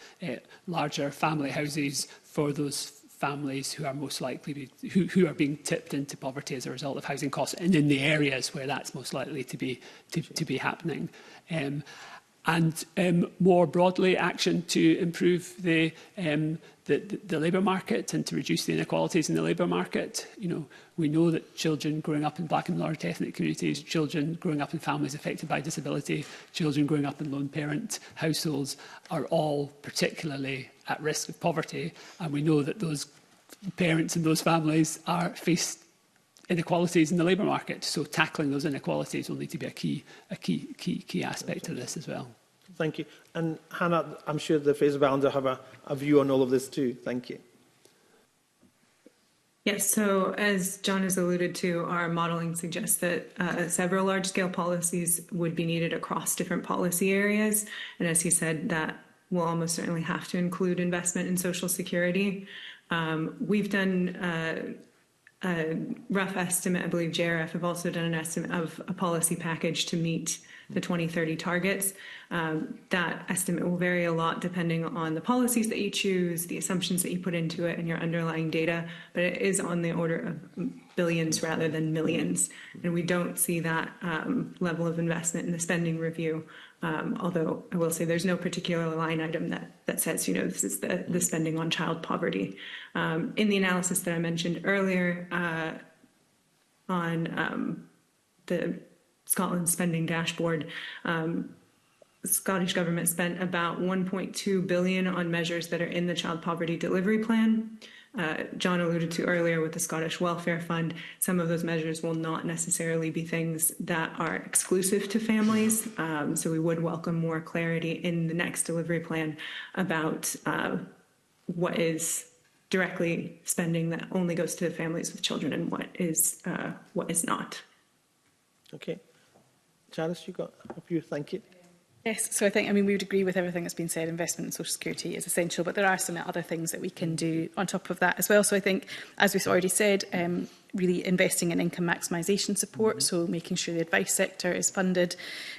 larger family houses for those families who are most likely who are being tipped into poverty as a result of housing costs, and in the areas where that's most likely to be happening. And more broadly, action to improve the labour market and to reduce the inequalities in the labour market. We know that children growing up in black and minority ethnic communities, children growing up in families affected by disability, children growing up in lone parent households are all particularly at risk of poverty. And we know that those parents and those families face inequalities in the labour market. So tackling those inequalities will need to be a key aspect of this as well. Thank you. And Hannah, I'm sure the Fraser Valander have a view on all of this too. Thank you. Yes, so as John has alluded to, our modelling suggests that several large-scale policies would be needed across different policy areas. And as he said, that will almost certainly have to include investment in social security. We've done a rough estimate. I believe JRF have also done an estimate of a policy package to meet the 2030 targets. That estimate will vary a lot depending on the policies that you choose, the assumptions that you put into it, and your underlying data, but it is on the order of billions rather than millions. And we don't see that level of investment in the spending review, although I will say there's no particular line item that says, this is the spending on child poverty. In the analysis that I mentioned earlier on the Scotland spending dashboard, the Scottish Government spent about 1.2 billion on measures that are in the Child Poverty Delivery Plan. John alluded to earlier with the Scottish Welfare Fund, some of those measures will not necessarily be things that are exclusive to families. So we would welcome more clarity in the next delivery plan about what is directly spending that only goes to families with children and what is not. Okay. Janice, you got a few? Thank you. Yes, so I think, we would agree with everything that's been said. Investment in social security is essential, but there are some other things that we can do on top of that as well. So I think, as we've already said, really investing in income maximisation support, so making sure the advice sector is funded,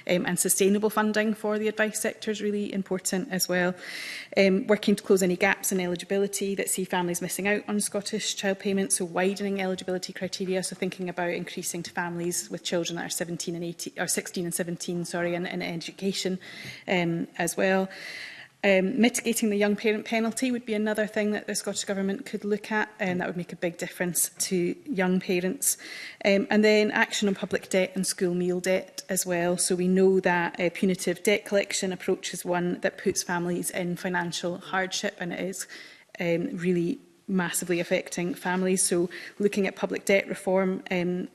and sustainable funding for the advice sector is really important as well. Working to close any gaps in eligibility that see families missing out on Scottish child payments, so widening eligibility criteria, so thinking about increasing to families with children that are 16 and 17, in education as well. Mitigating the young parent penalty would be another thing that the Scottish Government could look at, and that would make a big difference to young parents. And then action on public debt and school meal debt as well. So we know that punitive debt collection approach is one that puts families in financial hardship, and it is really massively affecting families. So looking at public debt reform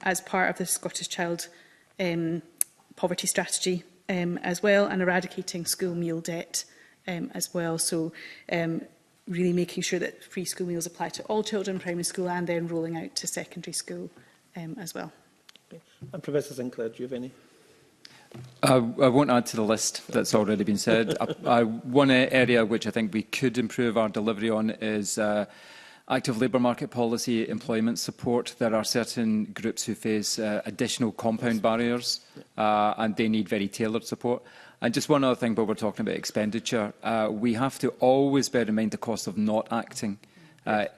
as part of the Scottish Child Poverty Strategy as well, and eradicating school meal debt as well. So really making sure that free school meals apply to all children, primary school, and then rolling out to secondary school as well. Okay. And Professor Sinclair, do you have any? I won't add to the list that's already been said. One area which I think we could improve our delivery on is active labour market policy, employment support. There are certain groups who face additional compound barriers and they need very tailored support. And just one other thing, but we're talking about expenditure. We have to always bear in mind the cost of not acting.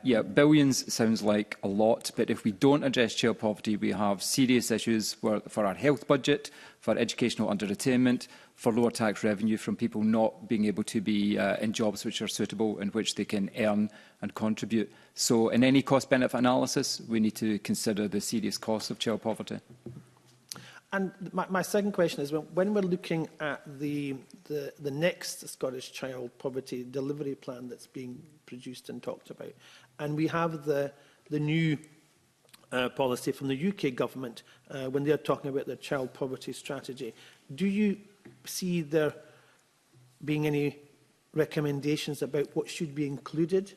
Yeah, billions sounds like a lot, but if we don't address child poverty, we have serious issues for our health budget, for educational underattainment, for lower tax revenue from people not being able to be in jobs which are suitable in which they can earn and contribute. So in any cost-benefit analysis, we need to consider the serious costs of child poverty. And my second question is, when we're looking at the next Scottish Child Poverty Delivery Plan that's being produced and talked about, and we have the new policy from the UK government when they're talking about their child poverty strategy, do you see there being any recommendations about what should be included?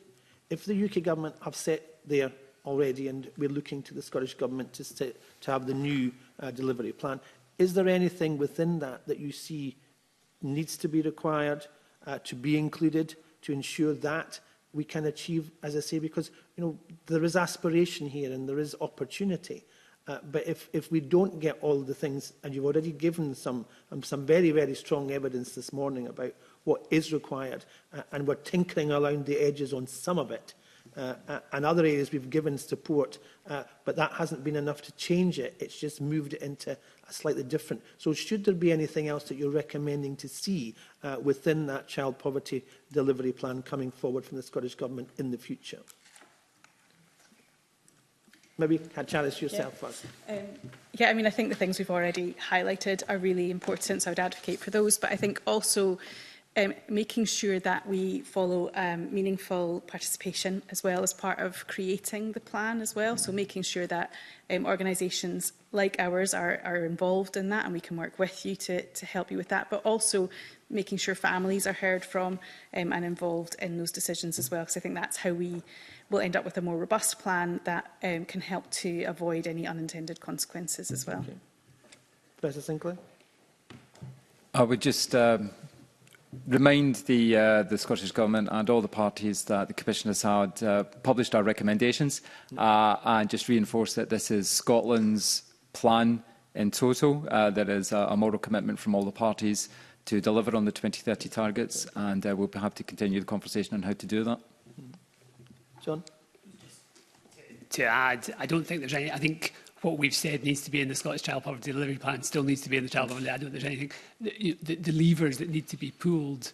If the UK government have set there already, and we're looking to the Scottish Government to have the new delivery plan, is there anything within that that you see needs to be required to be included to ensure that we can achieve, as I say, because there is aspiration here and there is opportunity. But if we don't get all the things, and you've already given some very, very strong evidence this morning about what is required, and we're tinkering around the edges on some of it, and other areas we've given support, but that hasn't been enough to change it. It's just moved it into a slightly different. So should there be anything else that you're recommending to see within that child poverty delivery plan coming forward from the Scottish Government in the future? Maybe Chalice yourself first. Yeah, I mean, I think the things we've already highlighted are really important, so I would advocate for those. But I think also making sure that we follow meaningful participation as well as part of creating the plan as well. So making sure that organisations like ours are involved in that, and we can work with you to help you with that. But also making sure families are heard from and involved in those decisions as well, because I think that's how we will end up with a more robust plan that can help to avoid any unintended consequences as well. Okay. Professor Sinclair? I would just remind the Scottish Government and all the parties that the Commission has had published our recommendations and just reinforce that this is Scotland's plan in total. There is a moral commitment from all the parties to deliver on the 2030 targets, and we'll have to continue the conversation on how to do that. John? To add, I don't think there's any. I think what we've said needs to be in the Scottish Child Poverty Delivery Plan still needs to be in the Child Poverty. I don't think there's anything. The levers that need to be pulled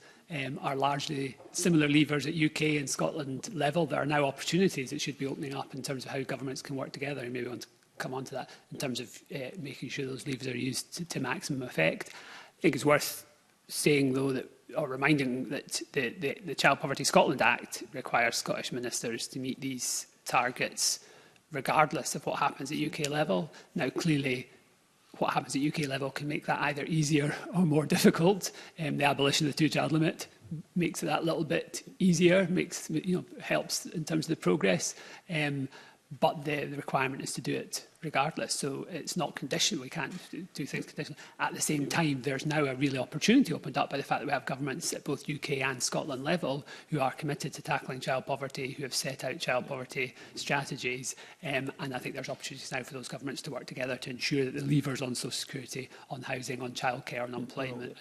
are largely similar levers at UK and Scotland level. There are now opportunities that should be opening up in terms of how governments can work together, and maybe we want to come on to that in terms of making sure those levers are used to maximum effect. I think it's worth saying, though, that or reminding that the Child Poverty Scotland Act requires Scottish ministers to meet these targets regardless of what happens at UK level. Now, clearly, what happens at UK level can make that either easier or more difficult. The abolition of the two-child limit makes it that little bit easier, helps in terms of the progress. But the requirement is to do it regardless. So it's not conditional. We can't do things conditional. At the same time, there's now a real opportunity opened up by the fact that we have governments at both UK and Scotland level who are committed to tackling child poverty, who have set out child poverty strategies. And I think there's opportunities now for those governments to work together to ensure that the levers on social security, on housing, on childcare, on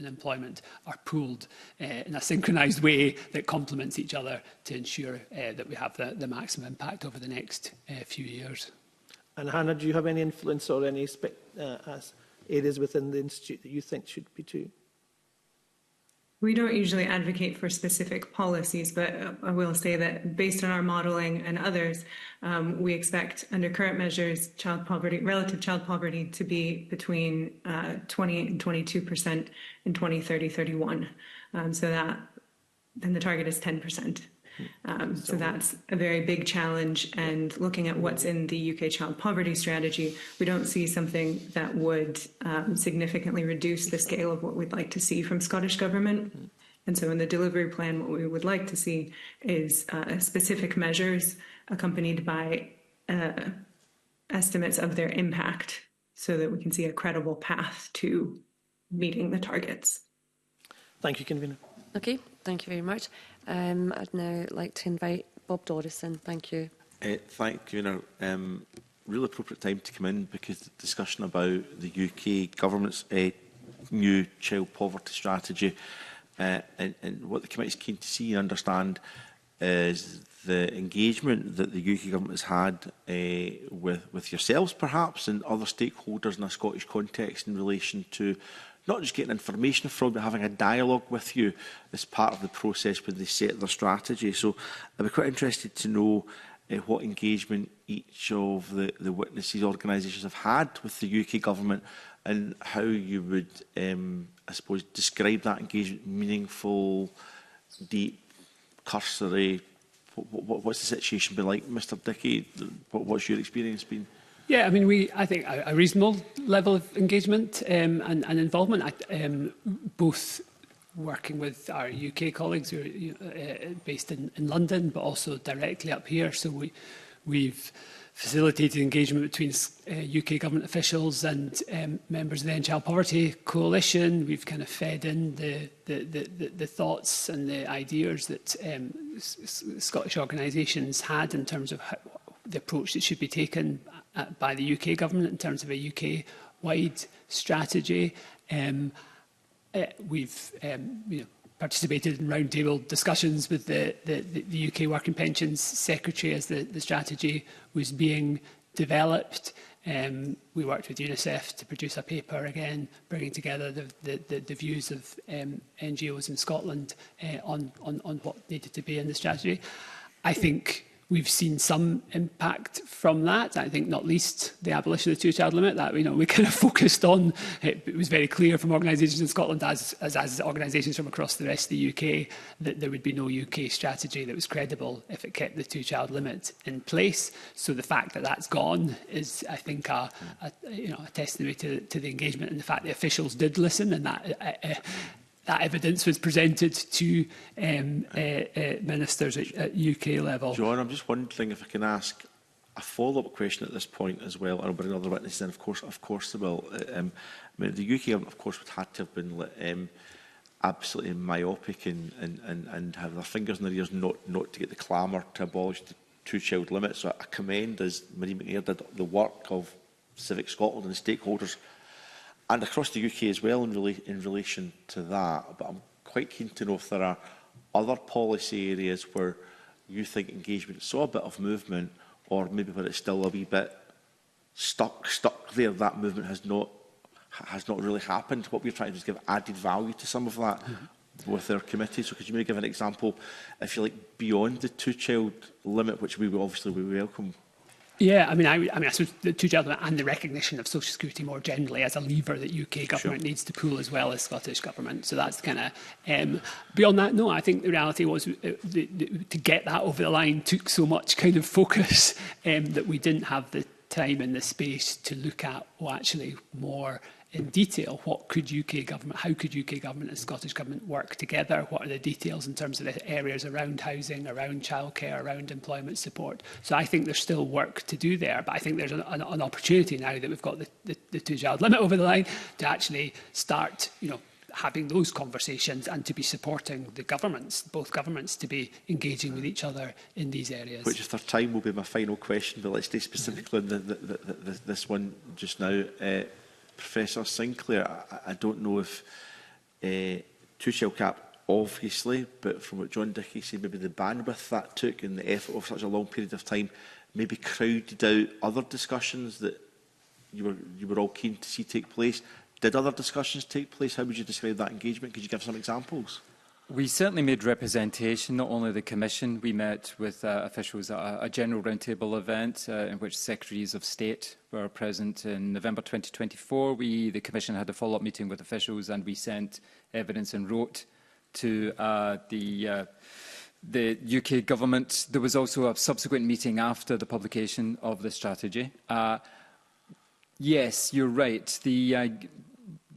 employment are pooled in a synchronised way that complements each other to ensure that we have the maximum impact over the next few years. And Hannah, do you have any influence or any areas within the Institute that you think should be too? We don't usually advocate for specific policies, but I will say that based on our modelling and others, we expect under current measures, relative child poverty to be between 28 and 22% in 2030-31. So that then the target is 10%. So that's a very big challenge, and looking at what's in the UK child poverty strategy, we don't see something that would significantly reduce the scale of what we'd like to see from Scottish Government. And so in the delivery plan, what we would like to see is specific measures accompanied by estimates of their impact so that we can see a credible path to meeting the targets. Thank you, Convener. Okay, thank you very much. I'd now like to invite Bob Dodison. Thank you. Thank you, Convener. Really appropriate time to come in because the discussion about the UK Government's new child poverty strategy and what the committee is keen to see and understand is the engagement that the UK government has had with yourselves, perhaps, and other stakeholders in a Scottish context in relation to not just getting information from, but having a dialogue with you as part of the process when they set their strategy. So I'd be quite interested to know what engagement each of the witnesses organisations have had with the UK government and how you would, I suppose, describe that engagement: meaningful, deep, cursory. What's the situation been like, Mr Dickey? What's your experience been? Yeah, I mean, I think a reasonable level of engagement and involvement, both working with our UK colleagues who are based in London, but also directly up here. So we've facilitated engagement between UK government officials and members of the End Child Poverty Coalition. We've kind of fed in the thoughts and the ideas that Scottish organisations had in terms of the approach that should be taken by the UK government in terms of a UK-wide strategy. We've participated in roundtable discussions with the UK Work and Pensions Secretary as the strategy was being developed. We worked with UNICEF to produce a paper, again, bringing together the views of NGOs in Scotland on what needed to be in the strategy. I think we've seen some impact from that. I think not least the abolition of the two-child limit that we kind of focused on. It was very clear from organisations in Scotland as organisations from across the rest of the UK that there would be no UK strategy that was credible if it kept the two-child limit in place. So the fact that that's gone is, I think, a testimony to the engagement and the fact that officials did listen, and that evidence was presented to ministers at UK level. John, I'm just wondering if I can ask a follow-up question at this point as well. I'll bring other witnesses in, of course they will. I mean, the UK government, of course, would have to have been absolutely myopic and have their fingers in their ears not to get the clamour to abolish the two-child limit. So I commend, as Marie McNair did, the work of Civic Scotland and the stakeholders and across the UK as well in relation to that. But I'm quite keen to know if there are other policy areas where you think engagement saw a bit of movement, or maybe where it's still a wee bit stuck there. That movement has not really happened. What we're trying to do is give added value to some of that with our committee. So could you maybe give an example, if you like, beyond the two-child limit, which we obviously welcome? Yeah, I suppose the two-child limit and the recognition of social security more generally as a lever that UK government needs to pull as well as Scottish government. So that's kind of beyond that. No, I think the reality was to get that over the line took so much kind of focus that we didn't have the time and the space to look at actually more in detail how could UK government and Scottish government work together? What are the details in terms of the areas around housing, around childcare, around employment support? So I think there's still work to do there, but I think there's an opportunity now that we've got the two-child limit over the line to actually start, having those conversations and to be supporting the governments, both governments, to be engaging with each other in these areas. Which, if there's time, will be my final question, but let's stay specifically on this one just now. Professor Sinclair, I don't know if two-child cap, obviously, but from what John Dickey said, maybe the bandwidth that took and the effort of such a long period of time maybe crowded out other discussions that you were all keen to see take place. Did other discussions take place? How would you describe that engagement? Could you give some examples? We certainly made representation, not only the Commission. We met with officials at a general roundtable event in which Secretaries of State were present in November 2024. The Commission had a follow-up meeting with officials, and we sent evidence and wrote to the UK government. There was also a subsequent meeting after the publication of the strategy. Yes, you're right. The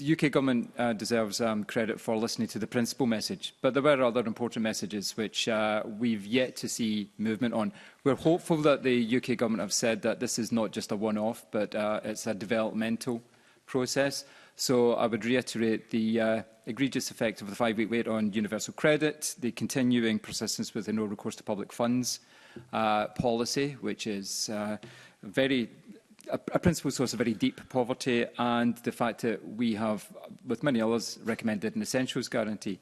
UK government deserves credit for listening to the principal message, but there were other important messages which we've yet to see movement on. We're hopeful that the UK government have said that this is not just a one-off, but it's a developmental process. So I would reiterate the egregious effect of the 5-week wait on universal credit, the continuing persistence with the no recourse to public funds policy, which is a principal source of very deep poverty, and the fact that we have, with many others, recommended an essentials guarantee.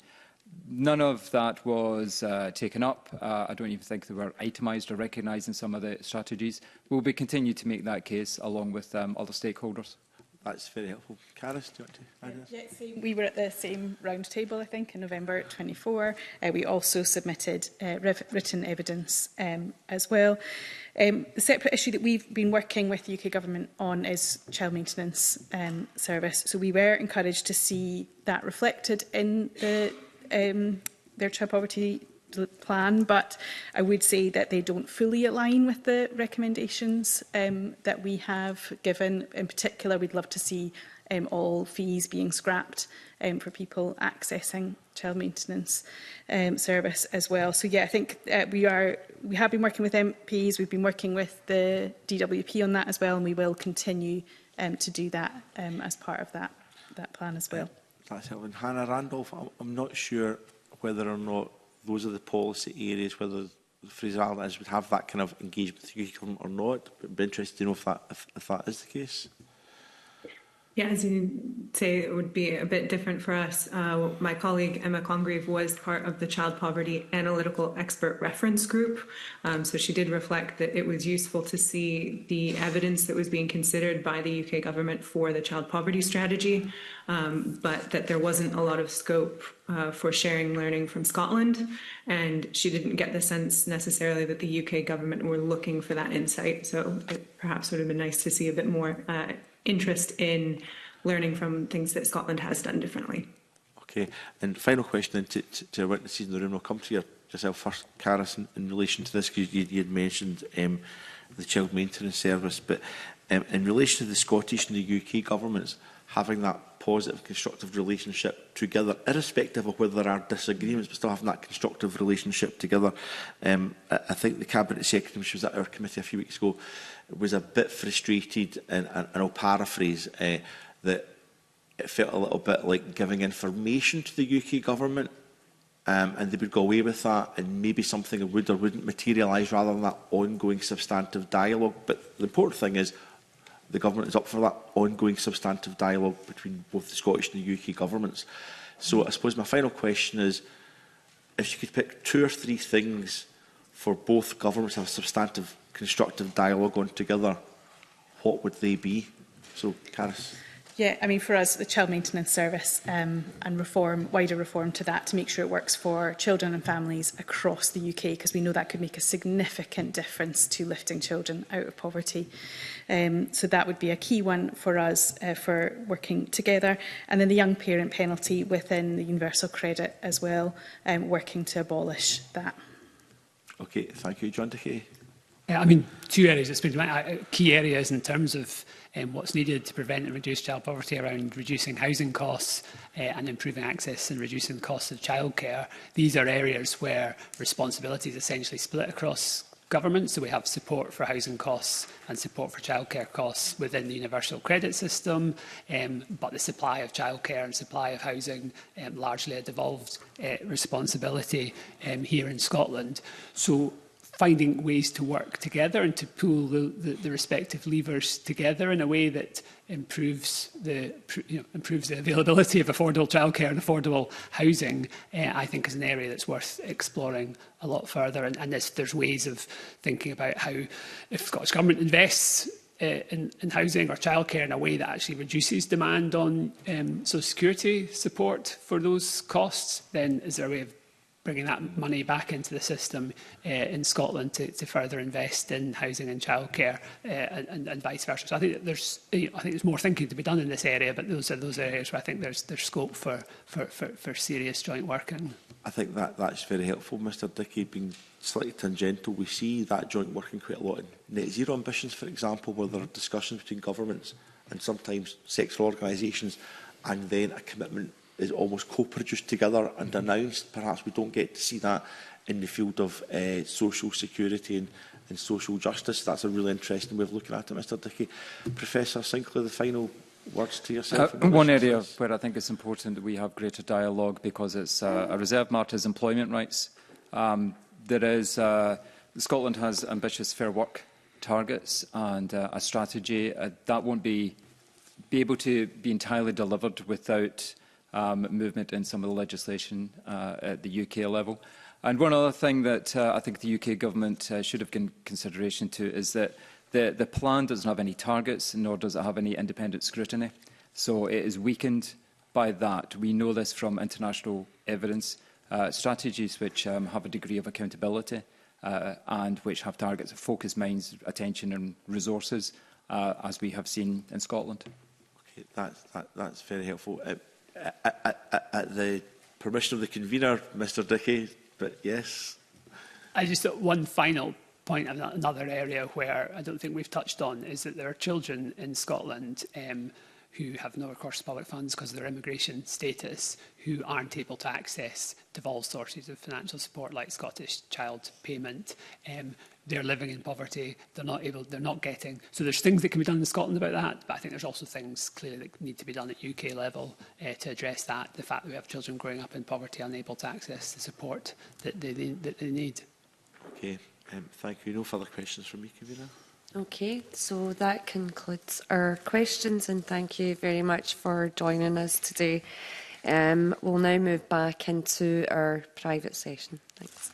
None of that was taken up. I don't even think they were itemised or recognised in some of the strategies. We'll be continue to make that case along with other stakeholders. That's very helpful. Caris, do you want to add this? Yeah, we were at the same round table, I think, in November 24. We also submitted written evidence as well. The separate issue that we've been working with the UK Government on is child maintenance service. So we were encouraged to see that reflected in their child poverty plan, but I would say that they don't fully align with the recommendations that we have given. In particular, we'd love to see all fees being scrapped for people accessing child maintenance service as well. So yeah, I think we have been working with MPs, we've been working with the DWP on that as well, and we will continue to do that as part of that plan as well. That's helpful. Hannah Randolph, I'm not sure whether or not those are the policy areas, whether Fraser Island would have that kind of engagement with the UK government or not. But I'd be interested to know if that is the case. Yeah, as you say, it would be a bit different for us. My colleague Emma Congreve was part of the Child Poverty Analytical Expert Reference Group. So she did reflect that it was useful to see the evidence that was being considered by the UK government for the child poverty strategy, but that there wasn't a lot of scope for sharing learning from Scotland. And she didn't get the sense necessarily that the UK government were looking for that insight. So it perhaps would have been nice to see a bit more interest in learning from things that Scotland has done differently. Okay, and final question to our witnesses in the room. I'll come to yourself first, Caris, in relation to this, because you had mentioned the child maintenance service, but in relation to the Scottish and the UK governments having that positive, constructive relationship together, irrespective of whether there are disagreements, but still having that constructive relationship together. I think the Cabinet Secretary, which was at our committee a few weeks ago, was a bit frustrated, and I'll paraphrase, that it felt a little bit like giving information to the UK government, and they would go away with that, and maybe something would or wouldn't materialise rather than that ongoing substantive dialogue. But the important thing is the government is up for that ongoing substantive dialogue between both the Scottish and the UK governments. So I suppose my final question is, if you could pick 2 or 3 things for both governments to have a substantive, constructive dialogue on together, what would they be? So, Caris. Yeah, I mean, for us, the child maintenance service and reform, wider reform to that, to make sure it works for children and families across the UK, because we know that could make a significant difference to lifting children out of poverty. So that would be a key one for us for working together. And then the young parent penalty within the universal credit as well, working to abolish that. Okay, thank you. John Dickey. I mean, 2 areas that's been key areas in terms of what's needed to prevent and reduce child poverty around reducing housing costs and improving access and reducing the cost of childcare. These are areas where responsibility is essentially split across government. So we have support for housing costs and support for childcare costs within the universal credit system, but the supply of childcare and supply of housing largely a devolved responsibility here in Scotland. So finding ways to work together and to pull the respective levers together in a way that improves the availability of affordable childcare and affordable housing, I think is an area that's worth exploring a lot further. And there's ways of thinking about how, if Scottish Government invests in housing or childcare in a way that actually reduces demand on social security support for those costs, then is there a way of bringing that money back into the system in Scotland to further invest in housing and childcare and vice versa. So I think there's more thinking to be done in this area, but those are those areas where I think there's scope for serious joint working. I think that's very helpful, Mr Dickey. Being slightly tangential, we see that joint working quite a lot in net zero ambitions, for example, where there are discussions between governments and sometimes sector organisations, and then a commitment is almost co-produced together and announced. Perhaps we don't get to see that in the field of social security and social justice. That's a really interesting way of looking at it, Mr Dickey. Professor Sinclair, the final words to yourself. One area where I think it's important that we have greater dialogue, because it's a reserve matter, is employment rights. Scotland has ambitious Fair Work targets and a strategy that won't be able to be entirely delivered without movement in some of the legislation at the UK level. And one other thing that I think the UK government should have given consideration to is that the plan doesn't have any targets, nor does it have any independent scrutiny. So it is weakened by that. We know this from international evidence. Strategies which have a degree of accountability and which have targets that focus minds, attention and resources, as we have seen in Scotland. Okay, that's very helpful. At the permission of the convener, Mr Dickey, but yes. I just one final point of another area where I don't think we've touched on is that there are children in Scotland who have no recourse to public funds because of their immigration status, who aren't able to access devolved sources of financial support like Scottish Child Payment. They're living in poverty. They're not getting. So there's things that can be done in Scotland about that, but I think there's also things clearly that need to be done at UK level to address that. The fact that we have children growing up in poverty unable to access the support that they need. Okay, thank you. No further questions from me, convener. Okay, so that concludes our questions, and thank you very much for joining us today. We'll now move back into our private session. Thanks.